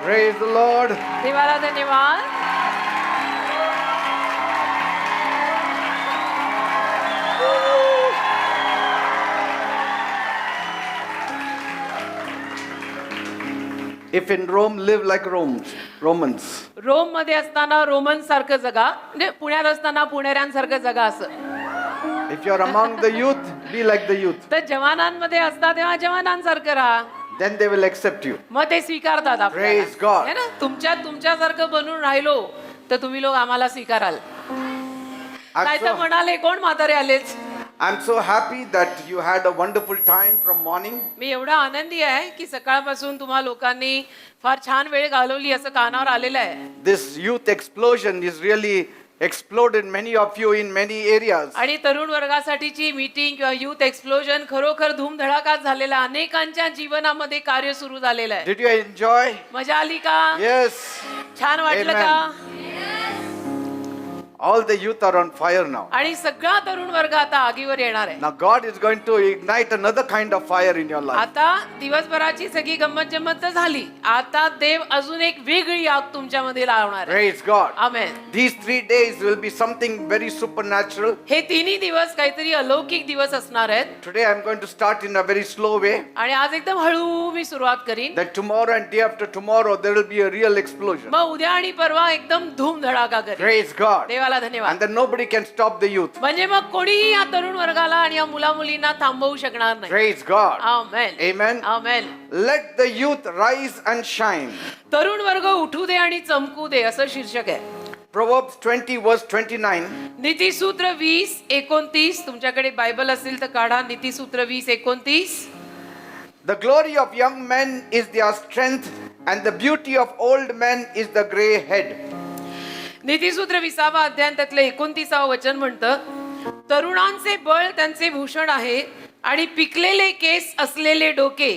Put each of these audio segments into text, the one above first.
Praise the Lord. देवाला धन्यवाद. If in Rome, live like Romans. Rome मध्ये असताना रोमन सारखं जगा, म्हणजे पुण्यात असताना पुणेऱ्यांसारखं जगा असं. If you're among the youth, be like the youth. तर जवानांमध्ये असता तेव्हा जवानांसारखं राहा. Then they will accept you. मग ते स्वीकारतात आपल्याला. Praise God. है ना, तुमच्यासारखं बनून राहिलो तर तुम्ही लोक आम्हाला स्वीकाराल. काय तर म्हणाले, कोण म्हातारे आलेच. I'm so happy that you had a wonderful time from morning. मी एवढा आनंदी आहे की सकाळपासून तुम्हा लोकांनी फार छान वेळ घालवली असं कानावर आलेलं आहे. This youth explosion is really exploded many of you in many areas. आणि तरुण वर्गासाठीची मीटिंग किंवा युथ एक्सप्लोजन खरोखर धूमधडाकाच झालेला, अनेकांच्या जीवनामध्ये कार्य सुरू झालेलं आहे. Did you enjoy? मजा आली का? Yes. छान वाटलं का? All the youth are on fire now. आणि सगळा तरुण वर्ग आता आगीवर येणार आहे. Now God is going to ignite another kind of fire in your life. आता दिवसभराची सगळी गंमत जम्मत तर झाली, आता देव अजून एक वेगळी आग तुमच्यामध्ये लावणार आहे. Praise God. Amen. These 3 days will be something very supernatural. हे तिन्ही दिवस काहीतरी अलौकिक दिवस असणार आहेत. Today I'm going to start in a very slow way. आणि आज एकदम हळू मी सुरुवात करीन. That tomorrow and day after tomorrow there will be a real explosion. मग उद्या आणि परवा एकदम धूमधडाका करीन. Praise God. देवाला धन्यवाद. And then nobody can stop the youth. म्हणजे मग कोणीही या तरुण वर्गाला आणि या मुला मुलींना थांबवू शकणार नाही. Praise God. Amen. Amen. Amen. Let the youth rise and shine. तरुण वर्ग उठू दे आणि चमकू दे असं शीर्षक आहे. Proverbs 20 verse 29. नीतिसूत्र 20:29 तुमच्याकडे बायबल असेल तर काढा. नीतिसूत्र 20:29. The glory of young men is their strength and the beauty of old men is the gray head. नीतिसूत्र 20वा अध्याय त्यातलं 29व वचन म्हणतं, तरुणांचे बळ त्यांचे भूषण आहे आणि पिकलेले केस असलेले डोके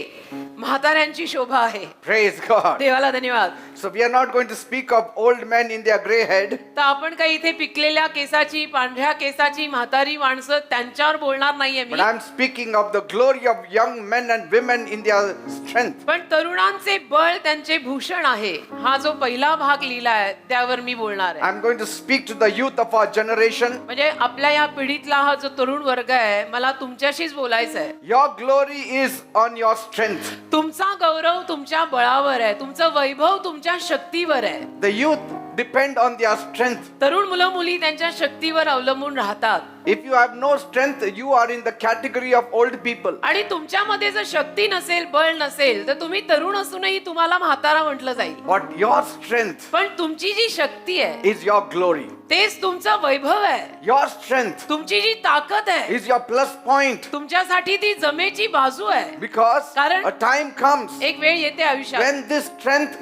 म्हाताऱ्यांची शोभा आहे. Praise God. देवाला धन्यवाद. So we are not going to speak of old men in their gray head. तर आपण काही इथे पिकलेल्या केसाची, पांढऱ्या केसाची म्हातारी माणसं त्यांच्यावर बोलणार नाहीये मी. But I'm speaking of the glory of young men and women in their strength. पण तरुणांचे बळ त्यांचे भूषण आहे, हा जो पहिला भाग लिहिला आहे त्यावर मी बोलणार आहे. I'm going to speak to the youth of our generation. म्हणजे आपल्या या पिढीतला हा जो तरुण वर्ग आहे, मला तुमच्याशीच बोलायचं आहे. Your glory is on your strength. तुमचा गौरव तुमच्या बळावर आहे, तुमचं वैभव तुमच्या शक्तीवर आहे. The youth depend on their strength. तरुण मुलं मुली त्यांच्या शक्तीवर अवलंबून राहतात. If you have no strength, you are in the category of old people. आणि तुमच्यामध्ये जर शक्ती नसेल, बळ नसेल, तर तुम्ही तरुण असूनही तुम्हाला म्हातारा म्हटलं जाईल. But your strength पण तुमची जी शक्ती आहे is your glory. तेच तुमचं वैभव आहे. Your strength तुमची जी ताकद आहे is your plus point. तुमच्यासाठी ती जमेची बाजू आहे. Because कारण a time comes एक वेळ येते आयुष्यात when this strength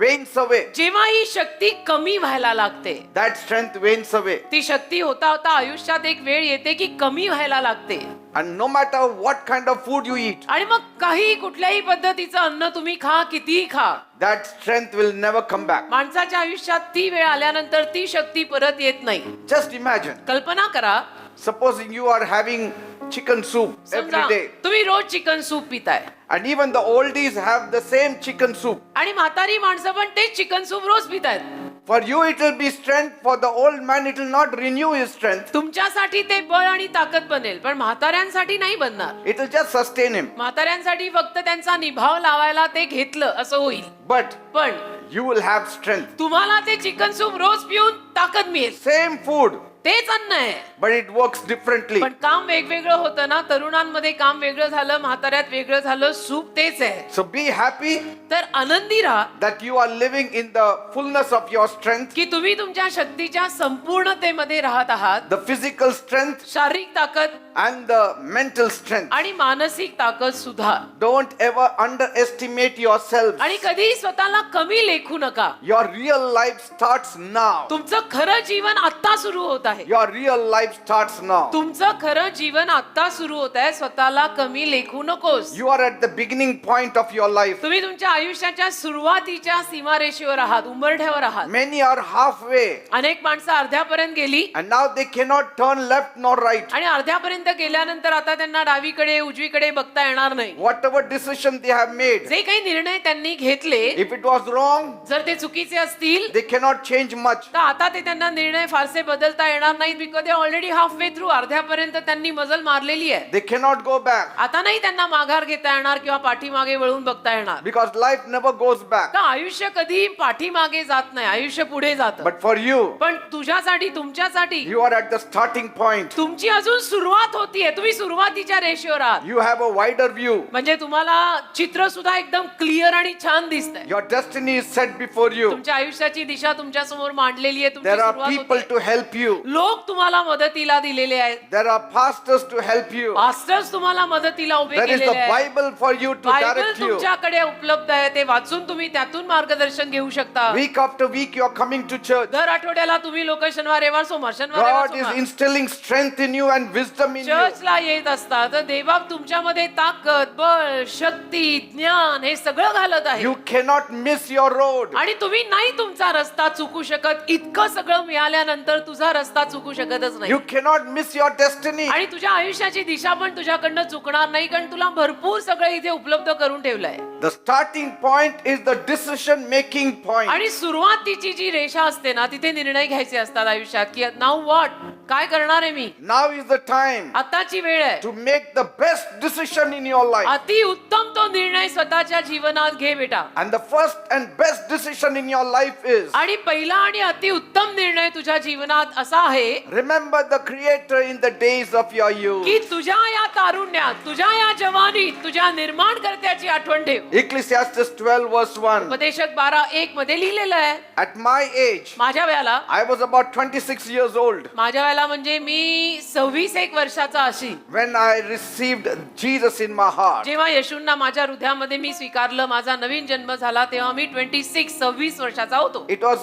wanes away. जेव्हा ही शक्ती कमी व्हायला लागते. That strength wanes away. ती शक्ती होता होता आयुष्यात एक वेळ येते की कमी व्हायला लागते. And no matter what kind of food you eat, आणि मग काही कुठल्याही पद्धतीचं अन्न तुम्ही खा, कितीही खा, that strength will never come back. माणसाच्या आयुष्यात ती वेळ आल्यानंतर ती शक्ती परत येत नाही. Just imagine, कल्पना करा, supposing you are having chicken soup every समजा day. तुम्ही रोज चिकन सूप पिताय And even the oldies have the same chicken soup. आणि म्हातारी माणसं पण तेच चिकन सूप रोज पितायत. For you it will be strength, for the old man it will not renew his strength. तुमच्यासाठी ते बळ आणि ताकद बनेल, पण म्हाताऱ्यांसाठी नाही बनणार. It will just sustain him. म्हाताऱ्यांसाठी फक्त त्यांचा निभाव लावायला ते घेतलं असं होईल. But पण you will have strength. तुम्हाला ते चिकन सूप रोज पिऊन ताकद मिळेल. Same food, तेच अन्न आहे, but it works differently. पण काम वेगवेगळं होतं ना. तरुणांमध्ये काम वेगळं झालं, म्हाताऱ्यात वेगळं झालं, सूप तेच आहे. So be happy तर आनंदी राहा that you are living in the fullness of your strength. की तुम्ही तुमच्या शक्तीच्या संपूर्णतेमध्ये राहत आहात. The physical strength शारीरिक ताकद and the mental strength. आणि मानसिक ताकद सुद्धा. Don't ever underestimate yourself. आणि कधी स्वतःला कमी लेखू नका. Your real life starts now. तुमचं खरं जीवन आता सुरू होत आहे. आहे. Your real life starts now. तुमचं खरं जीवन आता सुरू होत आहे. स्वतःला कमी लेखू नकोस. You are at the beginning point of your life. तुम्ही तुमच्या आयुष्याच्या सुरुवातीच्या सीमारेषेवर आहात, उंबरठ्यावर आहात. Many are halfway अनेक माणसं अर्ध्यापर्यंत गेली and now they cannot turn left nor right. आणि अर्ध्यापर्यंत गेल्यानंतर आता त्यांना डावीकडे उजवीकडे बघता येणार नाही. Whatever decision they have made, जे काही निर्णय त्यांनी घेतले if it was wrong, जर ते चुकीचे असतील they cannot change much. तर आता ते त्यांना निर्णय फारसे बदलता येणार नाहीत. Because they already half way through, अर्ध्यापर्यंत त्यांनी मजल मारलेली आहे. They cannot go back आता नाही त्यांना माघार घेता येणार किंवा पाठीमागे वळून बघता येणार. because life never goes back. तर आयुष्य कधी पाठीमागे जात नाही, आयुष्य पुढे जातं. But for you, पण तुझ्यासाठी, तुमच्यासाठी you are at the starting point. तुमची अजून सुरुवात होतीये. तुम्ही सुरुवातीच्या रेषेवर आहात. You have a wider view. म्हणजे तुम्हाला चित्र सुद्धा एकदम क्लिअर आणि छान दिसतंय. Your destiny is set before you. तुमच्या आयुष्याची दिशा तुमच्या समोर मांडलेली आहे. तुमची There are सुरुवात people होते. to help you. लोक तुम्हाला मदतीला दिलेले आहेत. There are pastors to help you. Pastors तुम्हाला मदतीला उभे There is केलेले the आहेत. Bible for you to Bible direct you. तुमच्याकडे उपलब्ध आहे. ते वाचून तुम्ही त्यातून मार्गदर्शन घेऊ शकता. Week after week you are coming to church. दर आठवड्याला तुम्ही लोक शनिवार रविवार सोमवार शनिवार रविवार God is सोमवार instilling strength in you and wisdom in you. चर्चला येत असतात. तर देवा तुमच्यामध्ये ताकद, बळ, शक्ती, ज्ञान हे सगळं घालत आहे. You cannot miss your road. आणि तुम्ही नाही तुमचा रस्ता चुकू शकत. इतकं सगळं मिळाल्यानंतर तुझा रस्ता चुकू शकतच नाही. You cannot miss your destiny. आणि तुझ्या आयुष्याची दिशा पण तुझ्याकडनं चुकणार नाही, कारण तुला भरपूर सगळं इथे उपलब्ध करून ठेवलंय. The starting point is the decision making point. आणि सुरुवातीची जी रेषा असते ना, तिथे निर्णय घ्यायचे असतात आयुष्यात की नाउ व्हॉट, काय करणार आहे मी. Now is the time आताची वेळ आहे to make the best decision in your life. अति उत्तम तो निर्णय स्वतःच्या जीवनात घे बेटा. And the first and best decision in your life is, आणि पहिला आणि अति उत्तम निर्णय तुझ्या जीवनात असा आहे remember the Creator in the days of your youth. की तुझ्या या तारुण्यात, तुझ्या या जवानीत तुझ्या निर्माणकर्त्याची आठवण ठेव. Ecclesiastes 12 verse 1. उपदेशक 12:1 मध्ये लिहिलेलं आहे. At my age, माझ्या वेळेला, I was about 26 years old माझ्या वेळेला म्हणजे मी 26-1 वर्षाचा अशी, when I received Jesus in my heart. जेव्हा येशूंना माझ्या हृदयामध्ये मी स्वीकारलं, माझा नवीन जन्म झाला, तेव्हा मी 26 वर्षाचा होतो. It was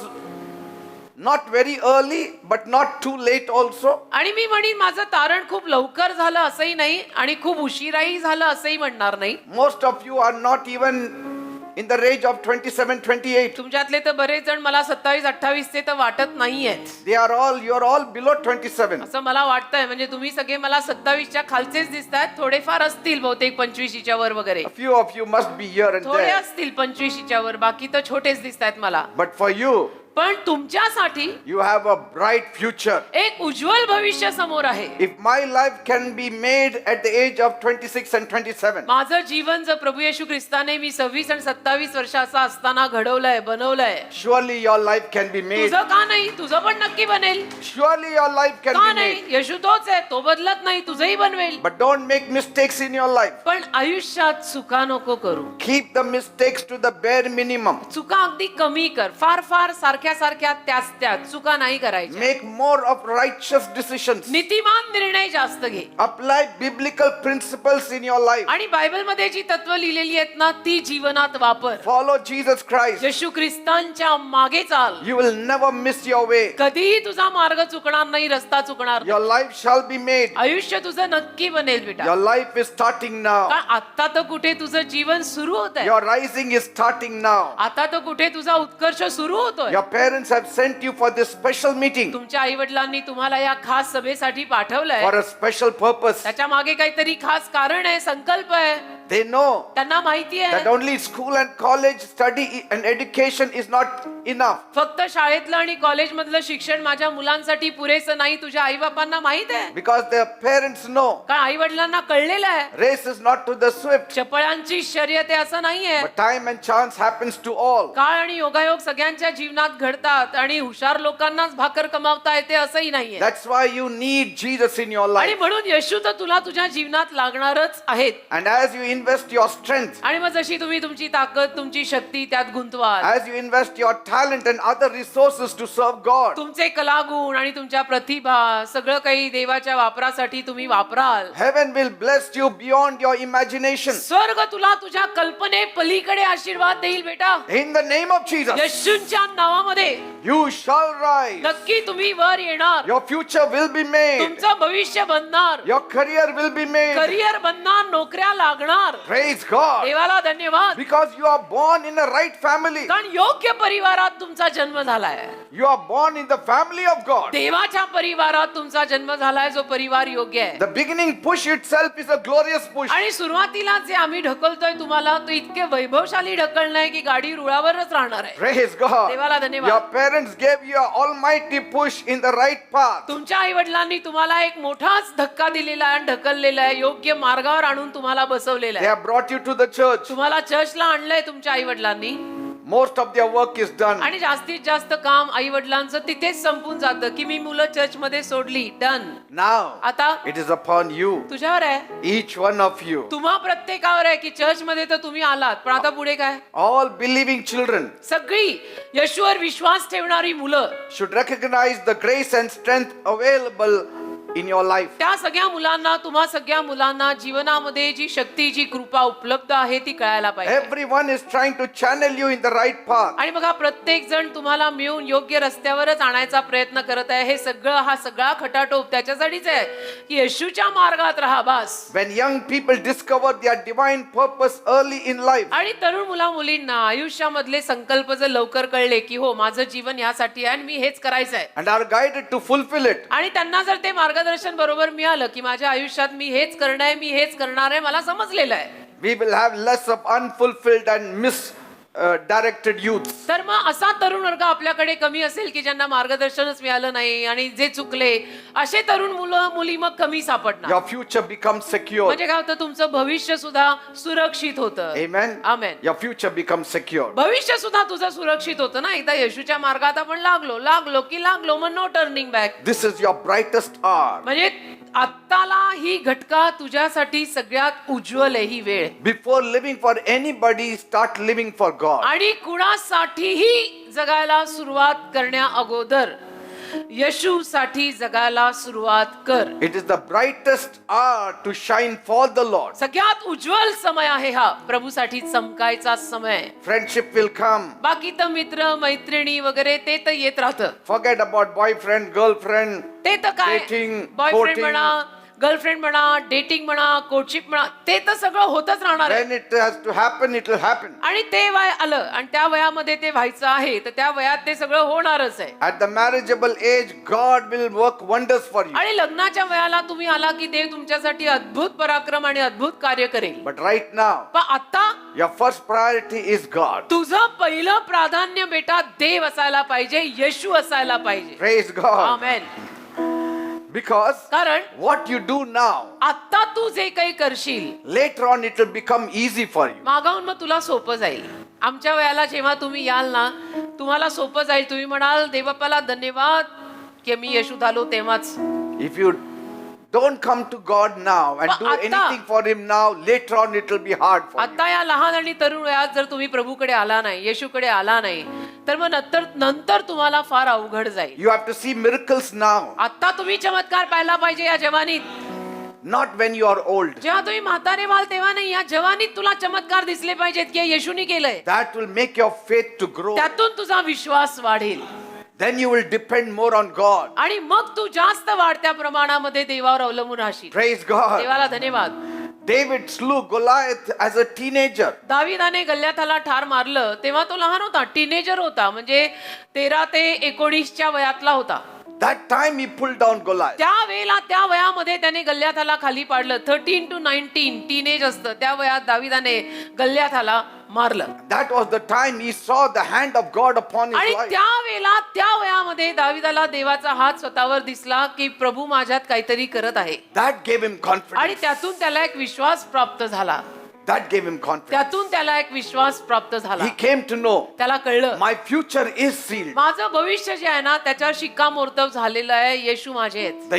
not very early but not too late also. आणि मी म्हणीन माझं तारण खूप लवकर झालं असंही नाही आणि खूप उशिराही झालं असंही म्हणणार नाही. Most of you are not even in the range of 27-28. तुमच्यातले तर बरेच जण मला 27-28 चे तर वाटत नाहीयेत. You are all below 27. असं मला वाटतंय. म्हणजे तुम्ही सगळे मला 27च्या खालचेच दिसतात. थोडेफार असतील बहुतेक 25च्या वर वगैरे, A few of you must be here and थोडे there. असतील 25च्या वर, बाकी तर छोटेच दिसतात मला. But for you, पण तुमच्यासाठी you have a bright future. एक उज्ज्वल भविष्य समोर आहे. If my life can be made at the age of 26 and 27, माझं जीवन जर प्रभू येशू ख्रिस्ताने मी 26 आणि 27 वर्षाचा असताना घडवलंय, बनवलंय, surely your life can be made. तुझं का नाही? तुझं पण नक्की बनेल. Surely your life can का be नाही? made. येशू तोच आहे, तो बदलत नाही, तुझंही बनवेल. But don't make mistakes in your life. पण आयुष्यात चुका नको करू. Keep the mistakes to the bare minimum. चुका अगदी कमी कर. फार फार सारख्या त्याच चुका नाही करायच्या. Make more of righteous decisions. नीतिमान निर्णय जास्त घे. Apply biblical principles in your life. आणि बायबल मध्ये जी तत्व लिहिलेली आहेत ना, ती जीवनात वापर. Follow Jesus Christ. येशू ख्रिस्तांच्या मागे चाल. You will never miss your way. कधीही तुझा मार्ग चुकणार नाही, रस्ता चुकणार Your नाही. life shall be made. आयुष्य तुझं नक्की बनेल बेटा. Your life is starting now. कारण आता तर कुठे तुझं जीवन सुरू होत आहे. Your rising is starting now. आता तर कुठे तुझा उत्कर्ष सुरू होतोय. Your parents have sent you for this special meeting तुमच्या आई वडिलांनी तुम्हाला या खास सभेसाठी पाठवलंय. for a special purpose. त्याच्या मागे काहीतरी खास कारण आहे, संकल्प आहे. They know त्यांना माहिती that आहे only school and college study and education is not enough. फक्त शाळेतलं आणि कॉलेज मधलं शिक्षण माझ्या मुलांसाठी पुरेसं नाही. तुझ्या आई बापांना माहित आहे, Because their parents know कारण आई वडिलांना कळलेलं आहे race is not to the swift, चपळांची शर्यत आहे असं नाहीये. but time and chance happens to all. काळ आणि योगायोग सगळ्यांच्या जीवनात घडतात आणि हुशार लोकांनाच भाकर कमावता येते असंही नाहीये. That's why you need Jesus in your आणि life. म्हणून येशू तर तुला तुझ्या जीवनात लागणारच आहेत. And as you invest your strength, आणि मग जशी तुम्ही तुमची ताकद तुमची शक्ती त्यात गुंतवाल, as you invest your talent and other resources to serve God, तुमचे कलागुण आणि तुमच्या प्रतिभा सगळं काही देवाच्या वापरासाठी तुम्ही वापराल, heaven will bless you beyond your imagination. स्वर्ग तुला तुझ्या कल्पने पलीकडे आशीर्वाद देईल बेटा. In the name of Jesus, येशूंच्या नावामध्ये you shall rise. नक्की तुम्ही वर येणार, Your future will be made. तुमचं भविष्य बनणार, Your career will be made. Career बनणार, नोकऱ्या लागणार. Praise God. देवाला धन्यवाद, Because you are born in a right family. कारण योग्य परिवारात तुमचा जन्म झालाय. You are born in the family of God. देवाच्या परिवारात तुमचा जन्म झालाय, जो परिवार योग्य आहे. The beginning push itself is a glorious push. आणि सुरुवातीला जे आम्ही ढकलतोय तुम्हाला, तो इतके वैभवशाली ढकलणं आहे की गाडी रुळावरच राहणार आहे. Praise God. देवाला धन्यवाद. Your parents gave you an almighty push in the right path. तुमच्या आई वडिलांनी तुम्हाला एक मोठाच धक्का दिलेला आहे, ढकललेला आहे, योग्य मार्गावर आणून तुम्हाला बसवलेला They आहे. have brought you to the church. तुम्हाला चर्चला आणलंय तुमच्या आई वडिलांनी, Most of their work is done. आणि जास्तीत जास्त काम आई वडिलांचं तिथेच संपून जातं की मी मुलं चर्च मध्ये सोडली, डन. Now आता it is upon you, तुझ्यावर आहे, each one of you, तुम्हा प्रत्येकावर आहे की चर्च मध्ये तर तुम्ही आलात, पण आता पुढे काय? all believing children सगळी येशूवर विश्वास ठेवणारी मुलं should recognize the grace and strength available in your life. त्या सगळ्या मुलांना, तुम्हा सगळ्या मुलांना जीवनामध्ये जी शक्ती, जी कृपा उपलब्ध आहे ती कळायला पाहिजे. Everyone is trying to channel you in the right path. आणि बघा, प्रत्येक जण तुम्हाला मिळून योग्य रस्त्यावरच आणायचा प्रयत्न करत आहे. हे सगळं, हा सगळा खटाटोप त्याच्यासाठीच आहे की येशूच्या मार्गात राहा बस. When young people discover their divine purpose early in life, आणि तरुण मुला मुलींना आयुष्यामधले संकल्प जर लवकर कळले की हो माझं जीवन यासाठी आहे आणि मी हेच करायचं आहे, and are guided to fulfill it, आणि त्यांना जर ते मार्गदर्शन बरोबर मिळालं की माझ्या आयुष्यात मी हेच करणार आहे, मी हेच करणार आहे, मला समजलेलं आहे, we will have less of unfulfilled and misdirected youth. तर मग असा तरुण वर्ग आपल्याकडे कमी असेल की ज्यांना मार्गदर्शनच मिळालं नाही आणि जे चुकले, असे तरुण मुलं मुली मग कमी सापडणार. Your future becomes secure. म्हणजे काय होतं, तुमचं भविष्य सुद्धा सुरक्षित होतं. Amen. Amen. Your future becomes secure. भविष्य सुद्धा तुझं सुरक्षित होतं ना. एकदा येशूच्या मार्गात आपण लागलो की लागलो, मग no turning back. This is your brightest hour. म्हणजे आत्ताला ही घटका तुझ्यासाठी सगळ्यात उज्ज्वल आहे ही वेळ. Before living for anybody, start living for God. आणि कुणासाठीही जगायला सुरुवात करण्या अगोदर येशूसाठी जगायला सुरुवात कर. It is the brightest hour to shine for the Lord. सगळ्यात उज्ज्वल समय आहे हा, प्रभूसाठी चमकायचा समय. Friendship will come. बाकी तर मित्र मैत्रिणी वगैरे ते तर येत राहतं. Forget about boyfriend, girlfriend, ते तर काय, dating, बॉयफ्रेंड courting. म्हणा, गर्लफ्रेंड म्हणा, डेटिंग म्हणा, कोर्टशिप म्हणा, ते तर सगळं होतच राहणार आहे. When it has to happen, it will happen. आणि ते वय आलं आणि त्या वयामध्ये ते व्हायचं आहे, तर त्या वयात ते सगळं होणारच आहे. At the marriageable age, God will work wonders for you. आणि लग्नाच्या वयाला तुम्ही आला की देव तुमच्यासाठी अद्भुत पराक्रम आणि अद्भुत कार्य करेल. But right now, पण आता your first priority is God. तुझं पहिलं प्राधान्य बेटा देव असायला पाहिजे, येशू असायला पाहिजे. Praise God. आमेन. Because कारण what you do now, आता तू जे काही करशील, later on it will become easy for you. मागाहून मग तुला सोपं जाईल. आमच्या वयाला जेव्हा तुम्ही याल ना, तुम्हाला सोपं जाईल. तुम्ही म्हणाल देवबापाला धन्यवाद की मी येशू झालो तेव्हाच. If you don't come to God now and पण do आता- anything for Him now, later on it will be hard for you. आता या लहान आणि तरुण वयात जर तुम्ही प्रभूकडे आला नाही, येशूकडे आला नाही, तर मग नंतर तुम्हाला फार अवघड जाईल. You have to see miracles now, आता तुम्ही चमत्कार पाहायला पाहिजे या जवानीत. not when you are old. जेव्हा तुम्ही म्हातारे व्हाल तेव्हा नाही, या जवानीत तुला चमत्कार दिसले पाहिजेत की हे येशूने केलंय. That will make your faith to grow. त्यातून तुझा विश्वास वाढेल Then you will depend more on God. आणि मग तू जास्त वाढत्या प्रमाणामध्ये देवावर अवलंबून राहशील. Praise God. देवाला धन्यवाद. David slew Goliath as a teenager. दाविदाने गल्ल्याथाला ठार मारलं तेव्हा तो लहान होता, टीनेजर होता, म्हणजे 13 ते 19च्या वयातला होता. That time he pulled down Goliath. त्यावेळेला त्या वयामध्ये त्याने गल्ल्याथाला खाली पाडलं. 13 to 19 टीनेज असतं, त्या वयात दाविदाने गल्ल्याथाला मारलं. That was the time he saw the hand of God upon आणि his life. त्यावेळेला त्या वयामध्ये दाविदाला देवाचा हात स्वतःवर दिसला की प्रभू माझ्यात काहीतरी करत आहे. That gave him आणि confidence. त्यातून त्याला एक विश्वास प्राप्त झाला. That gave him confidence. त्यातून त्याला एक विश्वास प्राप्त झाला. He came to know त्याला कळलं my future is sealed. माझं भविष्य जे आहे ना त्याच्यावर शिक्कामोर्तब झालेलं आहे. येशू माझे आहेत.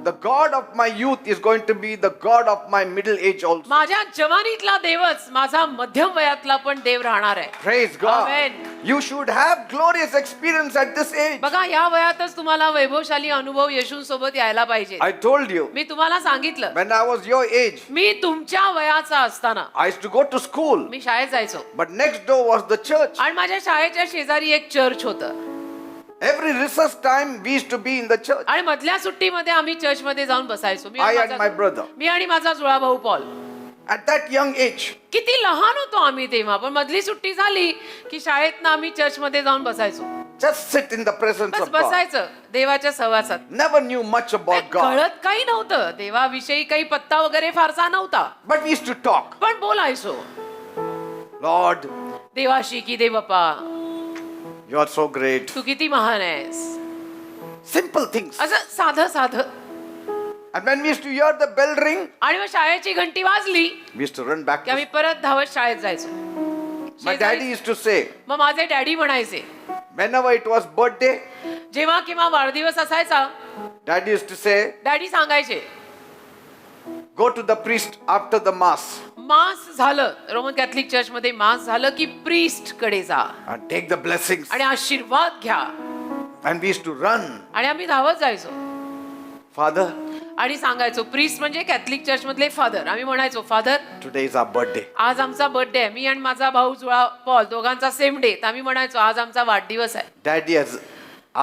The God of my youth is going to be the God of my middle age also. माझ्या जवानीतला देवच माझा मध्यम वयातला पण देव राहणार आहे. Praise God. Amen. You should have glorious experience at this age. बघा या वयातच तुम्हाला वैभवशाली अनुभव येशूंसोबत यायला पाहिजे. I told you मी तुम्हाला सांगितलं when I was your age, मी तुमच्या वयाचा असताना I used to go to school, मी शाळेत जायचो but next door was the church. आणि माझ्या शाळेच्या शेजारी एक चर्च होतं Every recess time we used to be in the church. आणि मधल्या सुट्टीमध्ये आम्ही चर्चमध्ये जाऊन बसायचो. I and my brother. मी आणि माझा जुळा भाऊ Paul. At that young age, किती लहान होतो आम्ही तेव्हा, पण मधली सुट्टी झाली की शाळेतनं आम्ही चर्चमध्ये जाऊन बसायचो. just sit in the presence bus of God. बसायचं देवाच्या सहवासात. Never knew much about God, कळत काही नव्हतं देवाविषयी, काही पत्ता वगैरे फारसा नव्हता, but we used to talk. पण बोलायचो Lord, देवाशी की देव बाप्पा you are so great. तू किती महान आहेस. Simple things. असं साधं साधं. And when we used to hear the bell ring, आणि मग शाळेची घंटी वाजली we used to run back. की आम्ही परत धावत शाळेत जायचो. My daddy used to say, मग माझे डॅडी म्हणायचे whenever it was birthday, जेव्हा किंवा वाढदिवस असायचा daddy used to say, daddy सांगायचे go to the priest after the mass मास झालं, रोमन कॅथलिक चर्च मध्ये मास झालं की प्रीस्ट कडे जा and take the blessings. आणि आशीर्वाद घ्या. And we used to run. आणि आम्ही धावत जायचो Father, आणि सांगायचो, प्रीस्ट म्हणजे कॅथलिक चर्च मधले फादर. आम्ही म्हणायचो father today is our birthday. आज आमचा बर्थडे आहे. मी आणि माझा भाऊ जुळा पॉल दोघांचा सेम डे. आम्ही म्हणायचो आज आमचा वाढदिवस आहे. Daddy has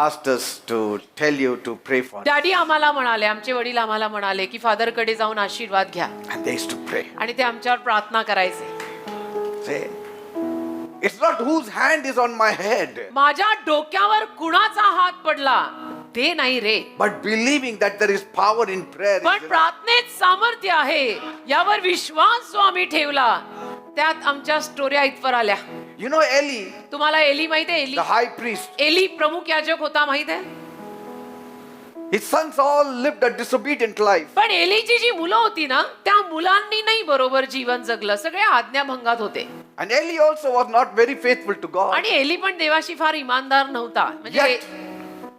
asked us to tell you to pray for. Daddy आम्हाला म्हणाले, आमचे वडील आम्हाला म्हणाले की फादर कडे जाऊन आशीर्वाद घ्या. And they used to pray. आणि ते आमच्यावर प्रार्थना करायचे. Say, it's not whose hand is on my head, माझ्या डोक्यावर कुणाचा हात पडला ते नाही रे, but believing that there is power in prayer. is पण enough. प्रार्थनेत सामर्थ्य आहे यावर विश्वास जो आम्ही ठेवला त्यात आमच्या स्टोऱ्या इथवर आल्या. You know Eli, तुम्हाला एली माहित आहे? एली the high priest, एली प्रमुख याजक होता माहित आहे. his sons all lived a disobedient life. पण एलीची जी मुलं होती ना त्या मुलांनी नाही बरोबर जीवन जगलं, सगळे आज्ञाभंगात होते. And Eli also was not very faithful to God. आणि एली पण देवाशी फार इमानदार नव्हता. म्हणजे Yet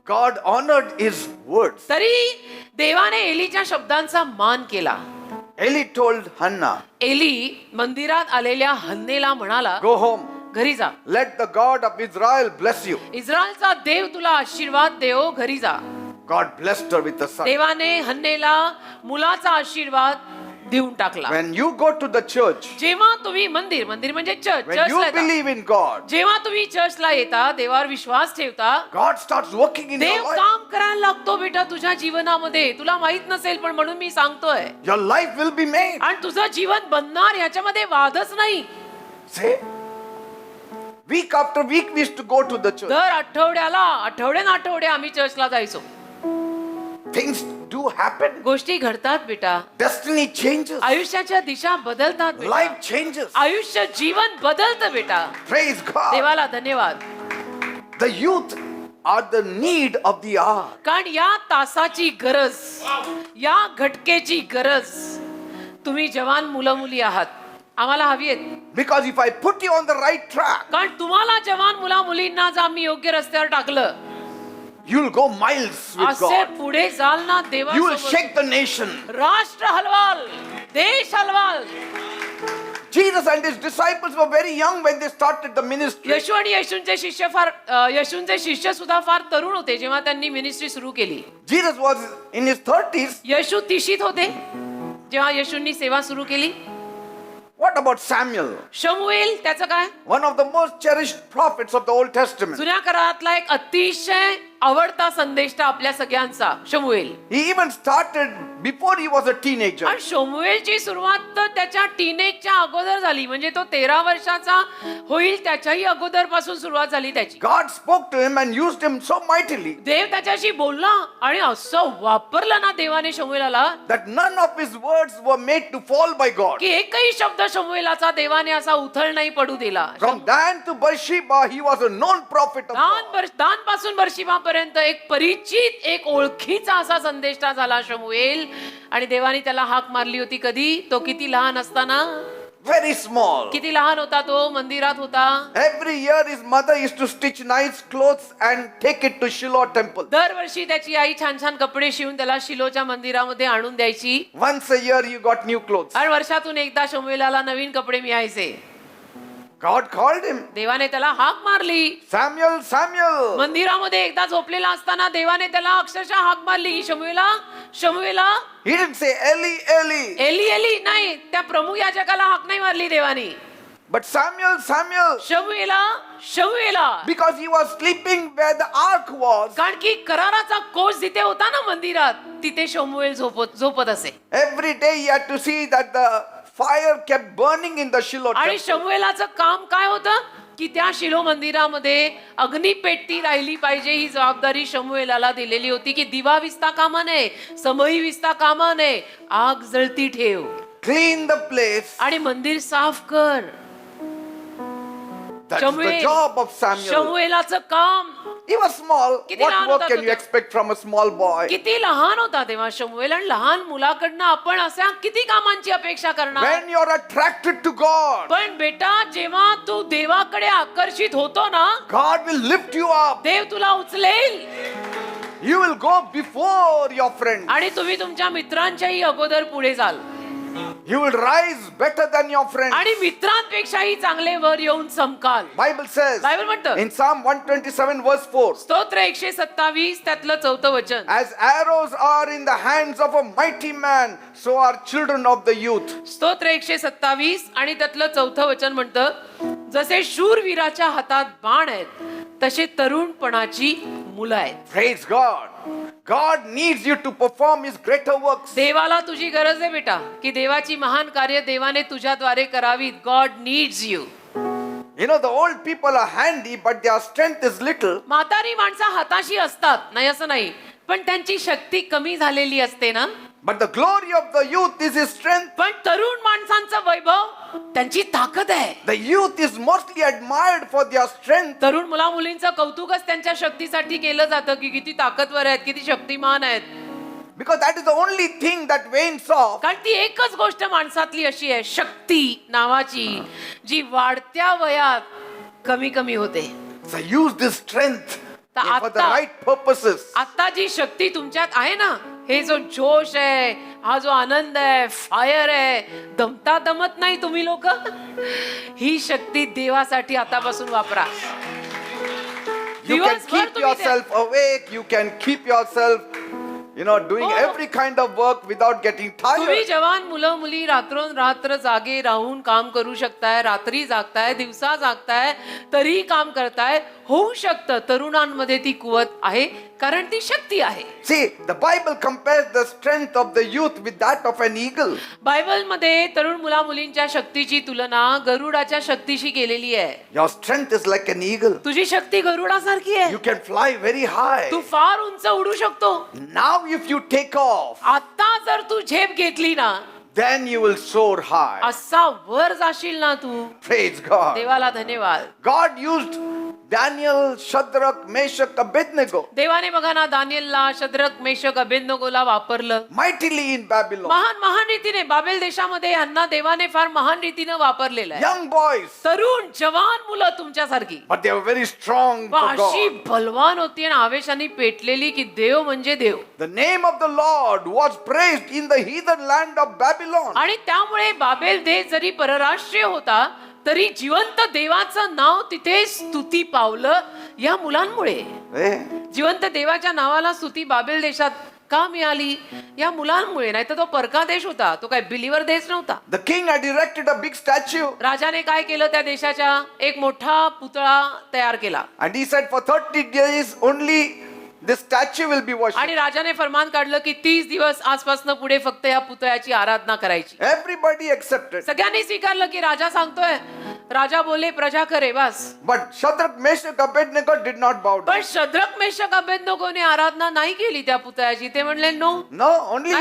God honored his words. तरी देवाने एलीच्या शब्दांचा मान केला. Eli told Hannah, एली मंदिरात आलेल्या हन्नेला म्हणाला, go home. घरी जा, Let the God of Israel bless you. इस्रायलचा देव तुला आशीर्वाद देव, घरी जा. God blessed her with a son. देवाने हन्नेला मुलाचा आशीर्वाद देऊन टाकला. When you go to the church, जेव्हा तुम्ही मंदिर म्हणजे church when you believe in God, जेव्हा तुम्ही चर्चला येता, देवावर विश्वास ठेवता, God starts working in Dev your life. काम करायला लागतो बेटा तुझ्या जीवनामध्ये. तुला माहित नसेल पण म्हणून मी सांगतोय. Your life will be made. आणि तुझं जीवन बनणार याच्यामध्ये वादच नाही. Say, week after week we used to go to the church. दर आठवड्यान आम्ही चर्चला जायचो. Things do happen. गोष्टी घडतात बेटा. Destiny changes. आयुष्याच्या दिशा बदलतात बेटा. Life changes. आयुष्य जीवन बदलतं बेटा. Praise God. देवाला धन्यवाद. The youth are the need of the hour. कारण या तासाची गरज, या घटकेची गरज तुम्ही जवान मुलं मुली आहात, आम्हाला हवी आहेत. Because if I put you on the right track, कारण तुम्हाला जवान मुला मुलींना जर आम्ही योग्य रस्त्यावर टाकलं, you'll go miles with असे God. पुढे जाल ना You will देवासोबत. shake the nation. राष्ट्र हलवाल, देश हलवाल. Jesus and his disciples were very young when they started the ministry. येशू आणि येशूंचे शिष्य सुद्धा फार तरुण होते जेव्हा त्यांनी मिनिस्ट्री सुरू केली. Jesus was in his 30s. येशू 30शीत होते जेव्हा येशूंनी सेवा सुरू केली. What about Samuel? शमूएल, त्याचं काय? One of the most cherished prophets of the Old Testament. जुन्या करारातला एक अतिशय आवडता संदेष्टा आपल्या सगळ्यांचा शमूएल. He even started before he was a teenager. आणि शमूएलची सुरुवात तर त्याच्या टीनेजच्या अगोदर झाली. म्हणजे तो 13 वर्षाचा होईल त्याच्याही अगोदर पासून सुरुवात झाली त्याची. God spoke to him and used him so mightily देव त्याच्याशी बोलला आणि असं वापरलं ना देवाने शमूएलाला that none of his words were made to fall by God. की एकही शब्द शमूएलाचा देवाने असा उथळ नाही पडू दिला. From Dan to Beersheba, he was a known prophet of God. दान पासून बर्शिबा पर्यंत एक परिचित, एक ओळखीचा असा संदेष्टा झाला शमूएल. आणि देवाने त्याला हाक मारली होती कधी? तो किती लहान असताना? Very small. किती लहान होता तो, मंदिरात होता. Every year his mother used to stitch nice clothes and take it to Shiloh temple. दरवर्षी त्याची आई छान छान कपडे शिवून त्याला शिलोच्या मंदिरामध्ये आणून द्यायची. Once a year you got new clothes. आणि वर्षातून एकदा शमूएलाला नवीन कपडे मिळायचे. God called him. देवाने त्याला हाक मारली. Samuel, Samuel. मंदिरामध्ये एकदा झोपलेला असताना देवाने त्याला अक्षरशः हाक मारली, शमूएला, शमूएला. He didn't say Eli, Eli. एली एली नाही, त्या प्रमुख याजकाला हाक नाही मारली देवाने. But Samuel, Samuel. शमूएला, शमूएला. Because he was sleeping where the ark was. कारण की कराराचा कोष जिथे होता ना मंदिरात, तिथे शमूएल झोपत असे. Every day he had to see that the fire kept burning in the Shiloh आणि temple. शमूएलाचं काम काय होतं की त्या शिलो मंदिरामध्ये अग्नी पेटती राहिली पाहिजे, ही जबाबदारी शमूएलाला दिलेली होती. की दिवा विसता कामा नये, समई विसता कामा नये, आग जळती ठेव Clean the place. आणि मंदिर साफ कर. That's the job of Samuel. शमूएलाचं काम. He was small. किती What लहान work होता can तो you तेव्हा? expect from a small boy? किती लहान होता तेव्हा शमूएल. आणि लहान मुलाकडनं आपण अशा किती कामांची अपेक्षा करणार. When you're attracted to God, पण बेटा, जेव्हा तू देवाकडे आकर्षित होतो ना, God will lift you up. देव तुला उचलेल You will go before your friends. आणि तुम्ही तुमच्या मित्रांच्याही अगोदर पुढे जाल You will rise better than your friends. आणि मित्रांपेक्षाही चांगले वर येऊन चमकाल. Bible says बायबल म्हणतं in Psalm 127 verse 4, स्तोत्र 127 त्यातलं 4 वचन. as arrows are in the hands of a mighty man, so are children of the youth. स्तोत्र 127 आणि त्यातलं 4 वचन म्हणतं, जसे शूरवीराच्या हातात बाण आहेत तसे तरुणपणाची मुलं आहेत. Praise God. God needs you to perform his greater works. देवाला तुझी गरज आहे बेटा, की देवाची महान कार्य देवाने तुझ्याद्वारे करावीत. God needs you. You know, the old people are handy, but their strength is little. म्हातारी माणसं हाताशी असतात, नाही असं नाही, पण त्यांची शक्ती कमी झालेली असते ना. But the glory of the youth is his strength. पण तरुण माणसांचं वैभव त्यांची ताकद आहे. The youth is mostly admired for their strength. तरुण मुला मुलींचं कौतुकच त्यांच्या शक्तीसाठी केलं जातं, की किती ताकदवर आहेत, किती शक्तिमान आहेत. Because that is the only thing that wanes off. कारण ती एकच गोष्ट माणसातली अशी आहे, शक्ती नावाची, जी वाढत्या वयात कमी कमी होते. So use this strength for the आता- right purposes. आता जी शक्ती तुमच्यात आहे ना, हे जो जोश आहे, हा जो आनंद आहे, फायर आहे, दमता दमत नाही तुम्ही लोक, ही शक्ती देवासाठी आतापासून वापरा. You can दिवसभर keep तुम्ही yourself awake. You can keep yourself, doing Oh. every kind of work without getting तुम्ही tired. जवान मुलं मुली रात्र जागे राहून काम करू शकताय, रात्री जागताय, दिवसा जागताय, तरी काम करताय. होऊ शकतं तरुणांमध्ये ती कुवत आहे, कारण ती शक्ती आहे. See, the Bible compares the strength of the youth with that of an eagle. बायबलमध्ये तरुण मुला मुलींच्या शक्तीची तुलना गरुडाच्या शक्तीशी केलेली आहे. Your strength is like an eagle. तुझी शक्ती गरुडासारखी आहे. You can fly very high. तू फार उंच उडू शकतो. Now if you take off, आता जर तू झेप घेतली ना, then you will soar high. असा वर जाशील ना तू. Praise God. देवाला धन्यवाद. God used Daniel, Shadrach, Meshach, Abednego देवाने बघा ना, दानिएलला, शद्रक, मेशक, अबेदनगोला वापरलं mightily in Babylon. महान रीतीने. बाबेल देशामध्ये यांना देवाने फार महान रीतीने वापरलेलं आहे. Young boys, तरुण जवान मुलं तुमच्यासारखी but they were very strong for अशी God. बलवान होती आणि आवेशाने पेटलेली, की देव म्हणजे देव. The name of the Lord was praised in the heathen land of Babylon. आणि त्यामुळे बाबेल देश जरी परराष्ट्रीय होता, तरी जिवंत देवाचं नाव तिथे स्तुती पावलं या मुलांमुळे. Eh? जिवंत देवाच्या नावाला स्तुती बाबेल देशात का मिळाली? या मुलांमुळे. नाही तर तो परका देश होता, तो काय बिलीवर देश नव्हता. The king had erected a big statue राजाने काय केलं, त्या देशाच्या एक मोठा पुतळा तयार केला. and he said for 30 days only this statue will be worshipped. आणि राजाने फरमान काढलं की 30 दिवस आजपासून पुढे फक्त या पुतळ्याची आराधना करायची. Everybody accepted. सगळ्यांनी स्वीकारलं की राजा सांगतोय, राजा बोले प्रजा करे बस. But Shadrach, Meshach, Abednego did not bow down. पण शद्रक मेशक अबेदनगोने आराधना नाही केली त्या पुतळ्याची. ते म्हणले no. No, only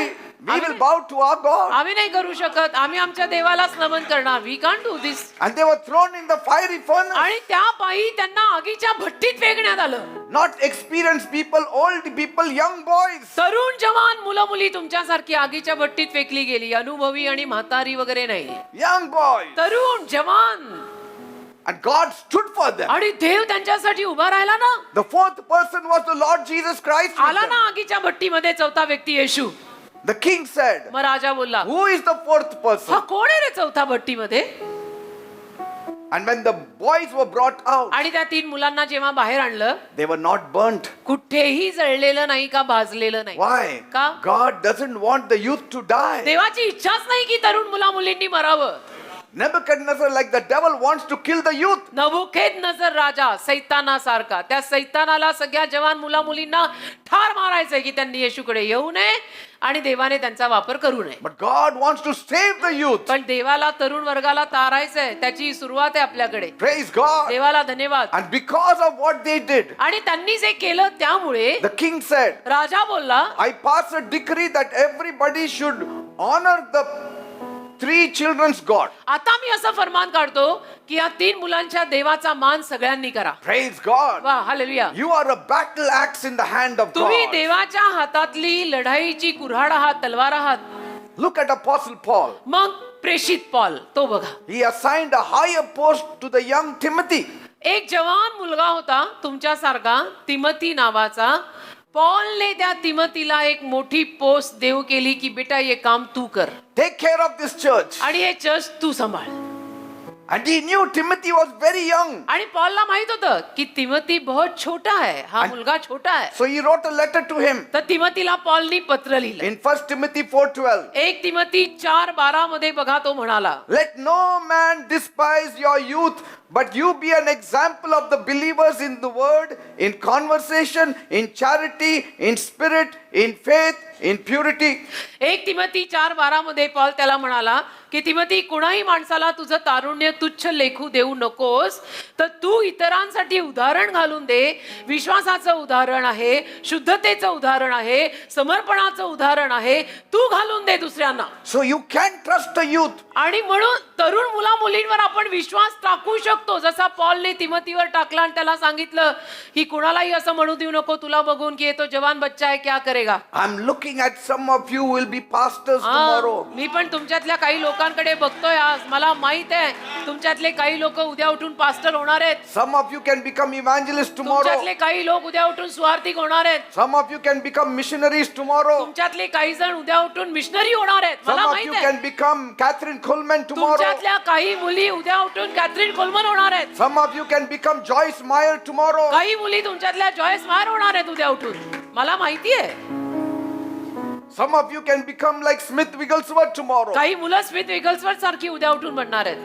We will bow to our God. आम्ही नाही करू शकत, आम्ही आमच्या देवालाच नमन करणार. We can't do this. And they were thrown in the fiery furnace. आणि त्या पायी त्यांना आगीच्या भट्टीत फेकण्यात आलं. Not experienced people, old people, young boys. तरुण जवान मुलं मुली तुमच्यासारखी आगीच्या भट्टीत फेकली गेली. अनुभवी आणि म्हातारी वगैरे नाही. Young boys. तरुण जवान. And God stood for them. आणि देव त्यांच्यासाठी उभा राहिला ना. The fourth person was the Lord Jesus Christ. with आला them. ना आगीच्या भट्टीमध्ये चौथा व्यक्ती येशू. The king said, मग राजा बोलला, who is the fourth हा person? कोण आहे रे चौथा भट्टीमध्ये? And when the boys were brought out, आणि त्या 3 मुलांना जेव्हा बाहेर आणलं, they were not burnt. कुठेही जळलेलं नाही का भाजलेलं नाही. Why? का? God doesn't want the youth to die. देवाची इच्छाच नाही की तरुण मुला मुलींनी मरावं. Nebuchadnezzar, like the devil, wants to kill the youth. नबुखेदनजर राजा सैतानासारखा, त्या सैतानाला सगळ्या जवान मुला मुलींना ठार मारायचंय की त्यांनी येशूकडे येऊ नये आणि देवाने त्यांचा वापर करू नये. But God wants to save the youth. पण देवाला तरुण वर्गाला तारायचंय, त्याची सुरुवात आहे आपल्याकडे. Praise God. देवाला धन्यवाद. And because of what they did, आणि त्यांनी जे केलं त्यामुळे the king said, राजा बोलला, I pass a decree that everybody should honor the 3 children's God. आता मी असं फरमान काढतो की या 3 मुलांच्या देवाचा मान सगळ्यांनी करा. Praise God. वा hallelujah. You are a battle axe in the hand of तुम्ही God. देवाच्या हातातली लढाईची कुऱ्हाड आहात, तलवार आहात. Look at Apostle Paul. मग प्रेषित पॉल तो बघा. He assigned a higher post to the young Timothy. एक जवान मुलगा होता तुमच्यासारखा तिमोथी नावाचा. पॉलने त्या तिमोथीला एक मोठी पोस्ट देव केली की बेटा ये काम तू कर Take care of this church. आणि हे चर्च तू सांभाळ. And he knew Timothy was very young. आणि पॉलला माहित होतं की तिमोथी बहुत छोटा आहे, हा मुलगा छोटा आहे. So he wrote a letter to him तर तिमोथीला पॉलनी पत्र लिहिलं. in 1 Timothy 4:12. 1 तिमोथी 4:12 मध्ये बघा तो म्हणाला, Let no man despise your youth, but you be an example of the believers in the word, in conversation, in charity, in spirit, in faith, in purity. 1 Timothy 4:12 मध्ये Paul त्याला म्हणाला की तिमोथी, कुणाही माणसाला तुझं तारुण्य तुच्छ लेखू देऊ नकोस, तर तू इतरांसाठी उदाहरण घालून दे. विश्वासाचं उदाहरण आहे, शुद्धतेचं उदाहरण आहे, समर्पणाचं उदाहरण आहे. तू घालून दे दुसऱ्यांना. So you can trust the youth. आणि म्हणून तरुण मुला मुलींवर आपण विश्वास टाकू शकतो, जसा पॉलने तिमोथीवर टाकला आणि त्याला सांगितलं की कुणालाही असं म्हणू देऊ नको तुला बघून की तो जवान बच्चा आहे, क्या करेगा. I'm looking at some of you will be pastors tomorrow. मी पण तुमच्यातल्या काही लोकांकडे बघतोय आज. मला माहित आहे तुमच्यातले काही लोक उद्या उठून पास्टर होणार आहेत. Some of you can become evangelists tomorrow. तुमच्यातले काही लोक उद्या उठून सुवार्तिक होणार आहेत. Some of you can become missionaries tomorrow. तुमच्यातले काही जण उद्या उठून मिशनरी होणार आहेत. Some मला of माहित you आहे can become Catherine Coleman tomorrow. तुमच्यातल्या काही मुली उद्या उठून कॅथरीन कोलमन होणार आहेत. Some of you can become Joyce Meyer tomorrow. काही मुली तुमच्यातल्या जॉयस मायर होणार आहेत उद्या उठून. मला माहिती आहे. Some of you can become like Smith Wigglesworth tomorrow. काही मुलं स्मिथ विगल्सवर्थ सारखी उद्या उठून बनणार आहेत.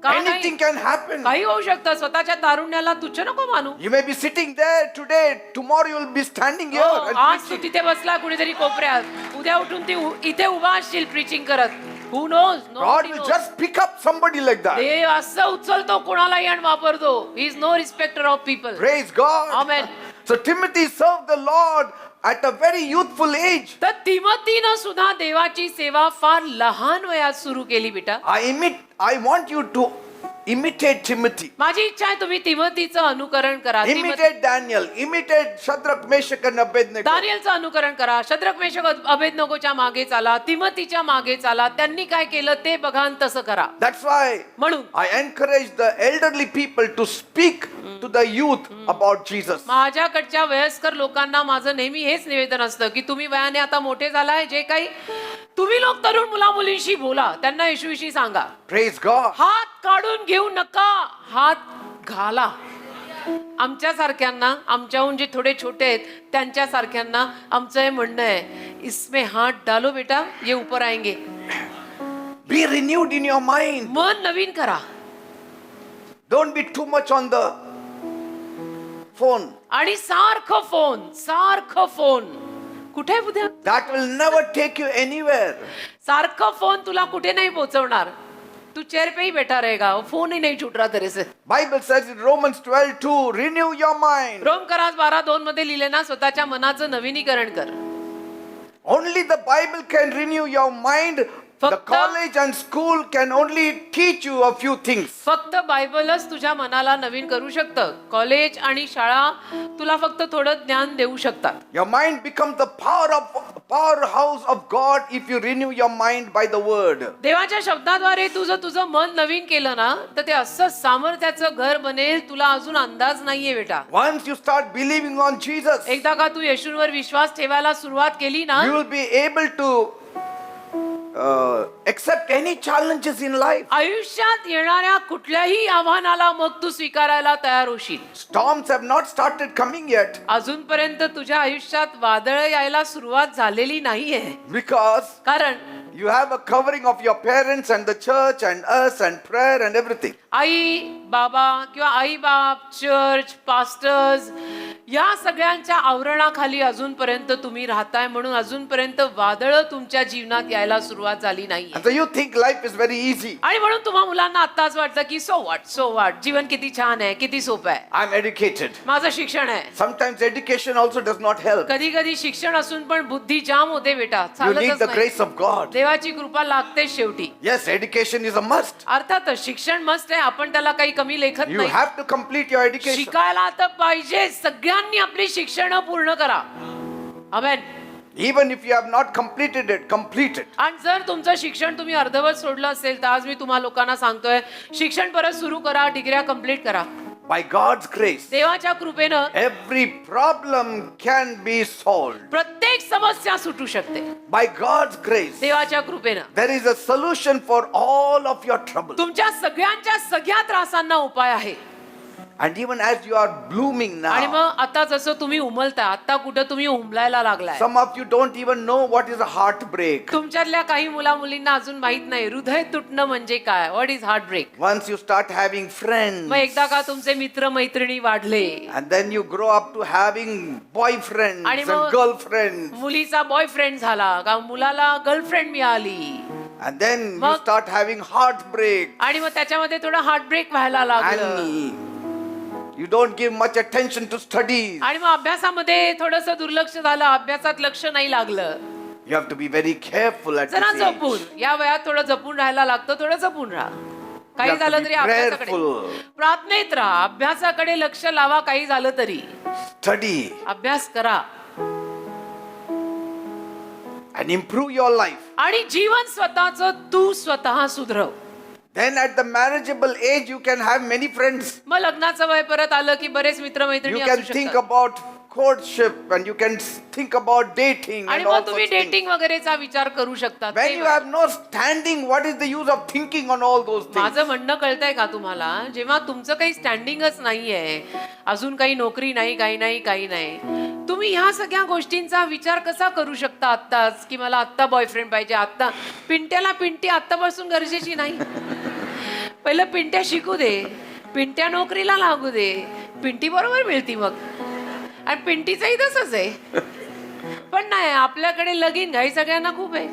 का नाही? Anything can happen. काही होऊ शकतं. स्वतःच्या तारुण्याला तुच्छ नको मानू. You may be sitting there today. Tomorrow you will be standing here हो, and आज तू preaching. तिथे बसला कुणीतरी कोपऱ्यात, उद्या उठून ती इथे उभा असशील प्रीचिंग करत. Who knows? God Nobody will knows. just pick up somebody like that. देव असं उचलतो कोणालाही आणि वापरतो. He is no respecter of people. Praise God. Amen. So Timothy served the Lord at a very youthful age. तर तिमोथीनं सुद्धा देवाची सेवा फार लहान वयात सुरू केली बेटा. I want you to imitate Timothy. माझी इच्छा आहे तुम्ही तिमोथीचं अनुकरण करा. Imitate Daniel. Imitate Shadrach, Meshach and Abednego. दानिएलचं अनुकरण करा. शद्रक मेशक अबेदनगोच्या मागे चाला, तिमोथीच्या मागे चाला. त्यांनी काय केलं ते बघा आणि तसं करा. That's why म्हणून I encourage the elderly people to speak to the youth about Jesus. माझ्याकडच्या वयस्कर लोकांना माझं नेहमी हेच निवेदन असतं की तुम्ही वयाने आता मोठे झालाय, जे काही तुम्ही लोक तरुण मुला मुलींशी बोला, त्यांना येशूविषयी सांगा. Praise God. हात काढून घेऊ नका, हात घाला. आमच्या सारख्यांना, आमच्याहून जे थोडे छोटे आहेत त्यांच्या सारख्यांना आमचं हे म्हणणं आहे, इसमें हात डालो बेटा, ये ऊपर आएंगे. Be renewed in your mind. मन नवीन करा. Don't be too much on the phone. आणि सारखं फोन कुठे उद्या That will never take you anywhere. सारखं फोन तुला कुठे नाही पोहोचवणार. तू चेयर पे ही बैठा रहेगा, फोन ही नहीं छूट रहा तेरे से. Bible says in Romans 12:2, renew your mind. रोमकरास 12:2 मध्ये लिहिले ना, स्वतःच्या मनाचं नवीनीकरण कर. Only the Bible can renew your mind. The फक्त- college and school can only teach you a few things. फक्त बायबलच तुझ्या मनाला नवीन करू शकतं. कॉलेज आणि शाळा तुला फक्त थोडं ज्ञान देऊ शकतात. Your mind becomes the powerhouse of God if you renew your mind by the word. देवाच्या शब्दाद्वारे तुझं मन नवीन केलं ना तर ते असं सामर्थ्याचं घर बनेल, तुला अजून अंदाज नाहीये बेटा. Once you start believing on Jesus, एकदा का तू येशूंवर विश्वास ठेवायला सुरुवात केली ना, you will be able to accept any challenges in life. आयुष्यात येणाऱ्या कुठल्याही आव्हानाला मग तू स्वीकारायला तयार होशील. Storms have not started coming yet अजूनपर्यंत तुझ्या आयुष्यात वादळ यायला सुरुवात झालेली नाहीये, because कारण you have a covering of your parents and the church and us and prayer and everything. आई बाबा किंवा आई बाप, चर्च, पास्टर्स या सगळ्यांच्या आवरणाखाली अजूनपर्यंत तुम्ही राहताय, म्हणून अजूनपर्यंत वादळ तुमच्या जीवनात यायला सुरुवात झाली नाही. And so you think life is very easy. आणि म्हणून तुम्हा मुलांना आत्ताच वाटतं की सो वाट जीवन किती छान आहे, किती सोपं आहे, I'm educated. माझं शिक्षण आहे. Sometimes education also does not help. कधी कधी शिक्षण असून पण बुद्धी जाम होते बेटा, You need चालतच the नाही. grace of God. देवाची कृपा लागते शेवटी. Yes, education is a must. अर्थातच शिक्षण मस्त आहे, आपण त्याला काही कमी लेखत You नाही. have to complete your education. शिकायला तर पाहिजे. सगळ्यांनी आपली शिक्षण पूर्ण करा. आमेन. Even if you have not completed it, complete it. आणि जर तुमचं शिक्षण तुम्ही अर्धवट सोडलं असेल तर आज मी तुम्हा लोकांना सांगतोय, शिक्षण परत सुरू करा, डिग्र्या कंप्लीट करा. By God's grace, देवाच्या कृपेनं every problem can be solved. प्रत्येक समस्या सुटू शकते. By God's grace, देवाच्या कृपेनं there is a solution for all of your trouble. तुमच्या सगळ्या त्रासांना उपाय आहे. And even as you are blooming आणि now, मग आता जसं तुम्ही उमलता, आता कुठं तुम्ही उमलायला लागलाय. some of you don't even know what is a heartbreak. तुमच्यातल्या काही मुला मुलींना अजून माहित नाही हृदय तुटणं म्हणजे काय. What is heart break. Once you start having friends, मग एकदा का तुमचे मित्र मैत्रिणी वाढले, and then you grow up to having boyfriends आणि and मग girlfriends, मुलीचा बॉयफ्रेंड झाला का मुलाला गर्लफ्रेंड मिळाली, and then you मग- start having heartbreak, आणि मग त्याच्यामध्ये थोडं हार्ट ब्रेक व्हायला लागलं, and you don't give much attention to studies. आणि मग अभ्यासामध्ये थोडस दुर्लक्ष झालं, अभ्यासात लक्ष नाही लागलं. You have to be very careful at जरा this age. जपून, या वयात थोडं जपून राहायला लागतं. थोडं जपून राहा. काही have to झालं be तरी अभ्यासाकडे prayerful. प्रार्थनेत राहा, अभ्यासाकडे लक्ष लावा. काही झालं तरी Study अभ्यास करा and improve your life. आणि जीवन स्वतःच तू स्वतः सुधरव. Then at the marriageable age you can have many friends. मग लग्नाचं वय परत आलं की बरेच मित्र मैत्रिणी You असू can think शकतात. about courtship and you can think about dating आणि and all मग तुम्ही such things. डेटिंग वगैरेचा विचार करू शकता. When you have no standing, what is the use of thinking on all those things? माझं म्हणणं कळतंय का तुम्हाला, जेव्हा तुमचं काही स्टँडिंगच नाहीये, अजून काही नोकरी नाही, काही नाही, तुम्ही ह्या सगळ्या गोष्टींचा विचार कसा करू शकता आत्ताच, की मला आत्ता बॉयफ्रेंड पाहिजे, आत्ता पिंट्याला पिंटी आत्तापासून गरजेची नाही. पहिलं पिंट्या शिकू दे, पिंट्या नोकरीला लागू दे, पिंटी बरोबर मिळती मग. आणि पिंटीचंही तसंच आहे. पण नाही, आपल्याकडे लगीन घाई सगळ्यांना खूप आहे.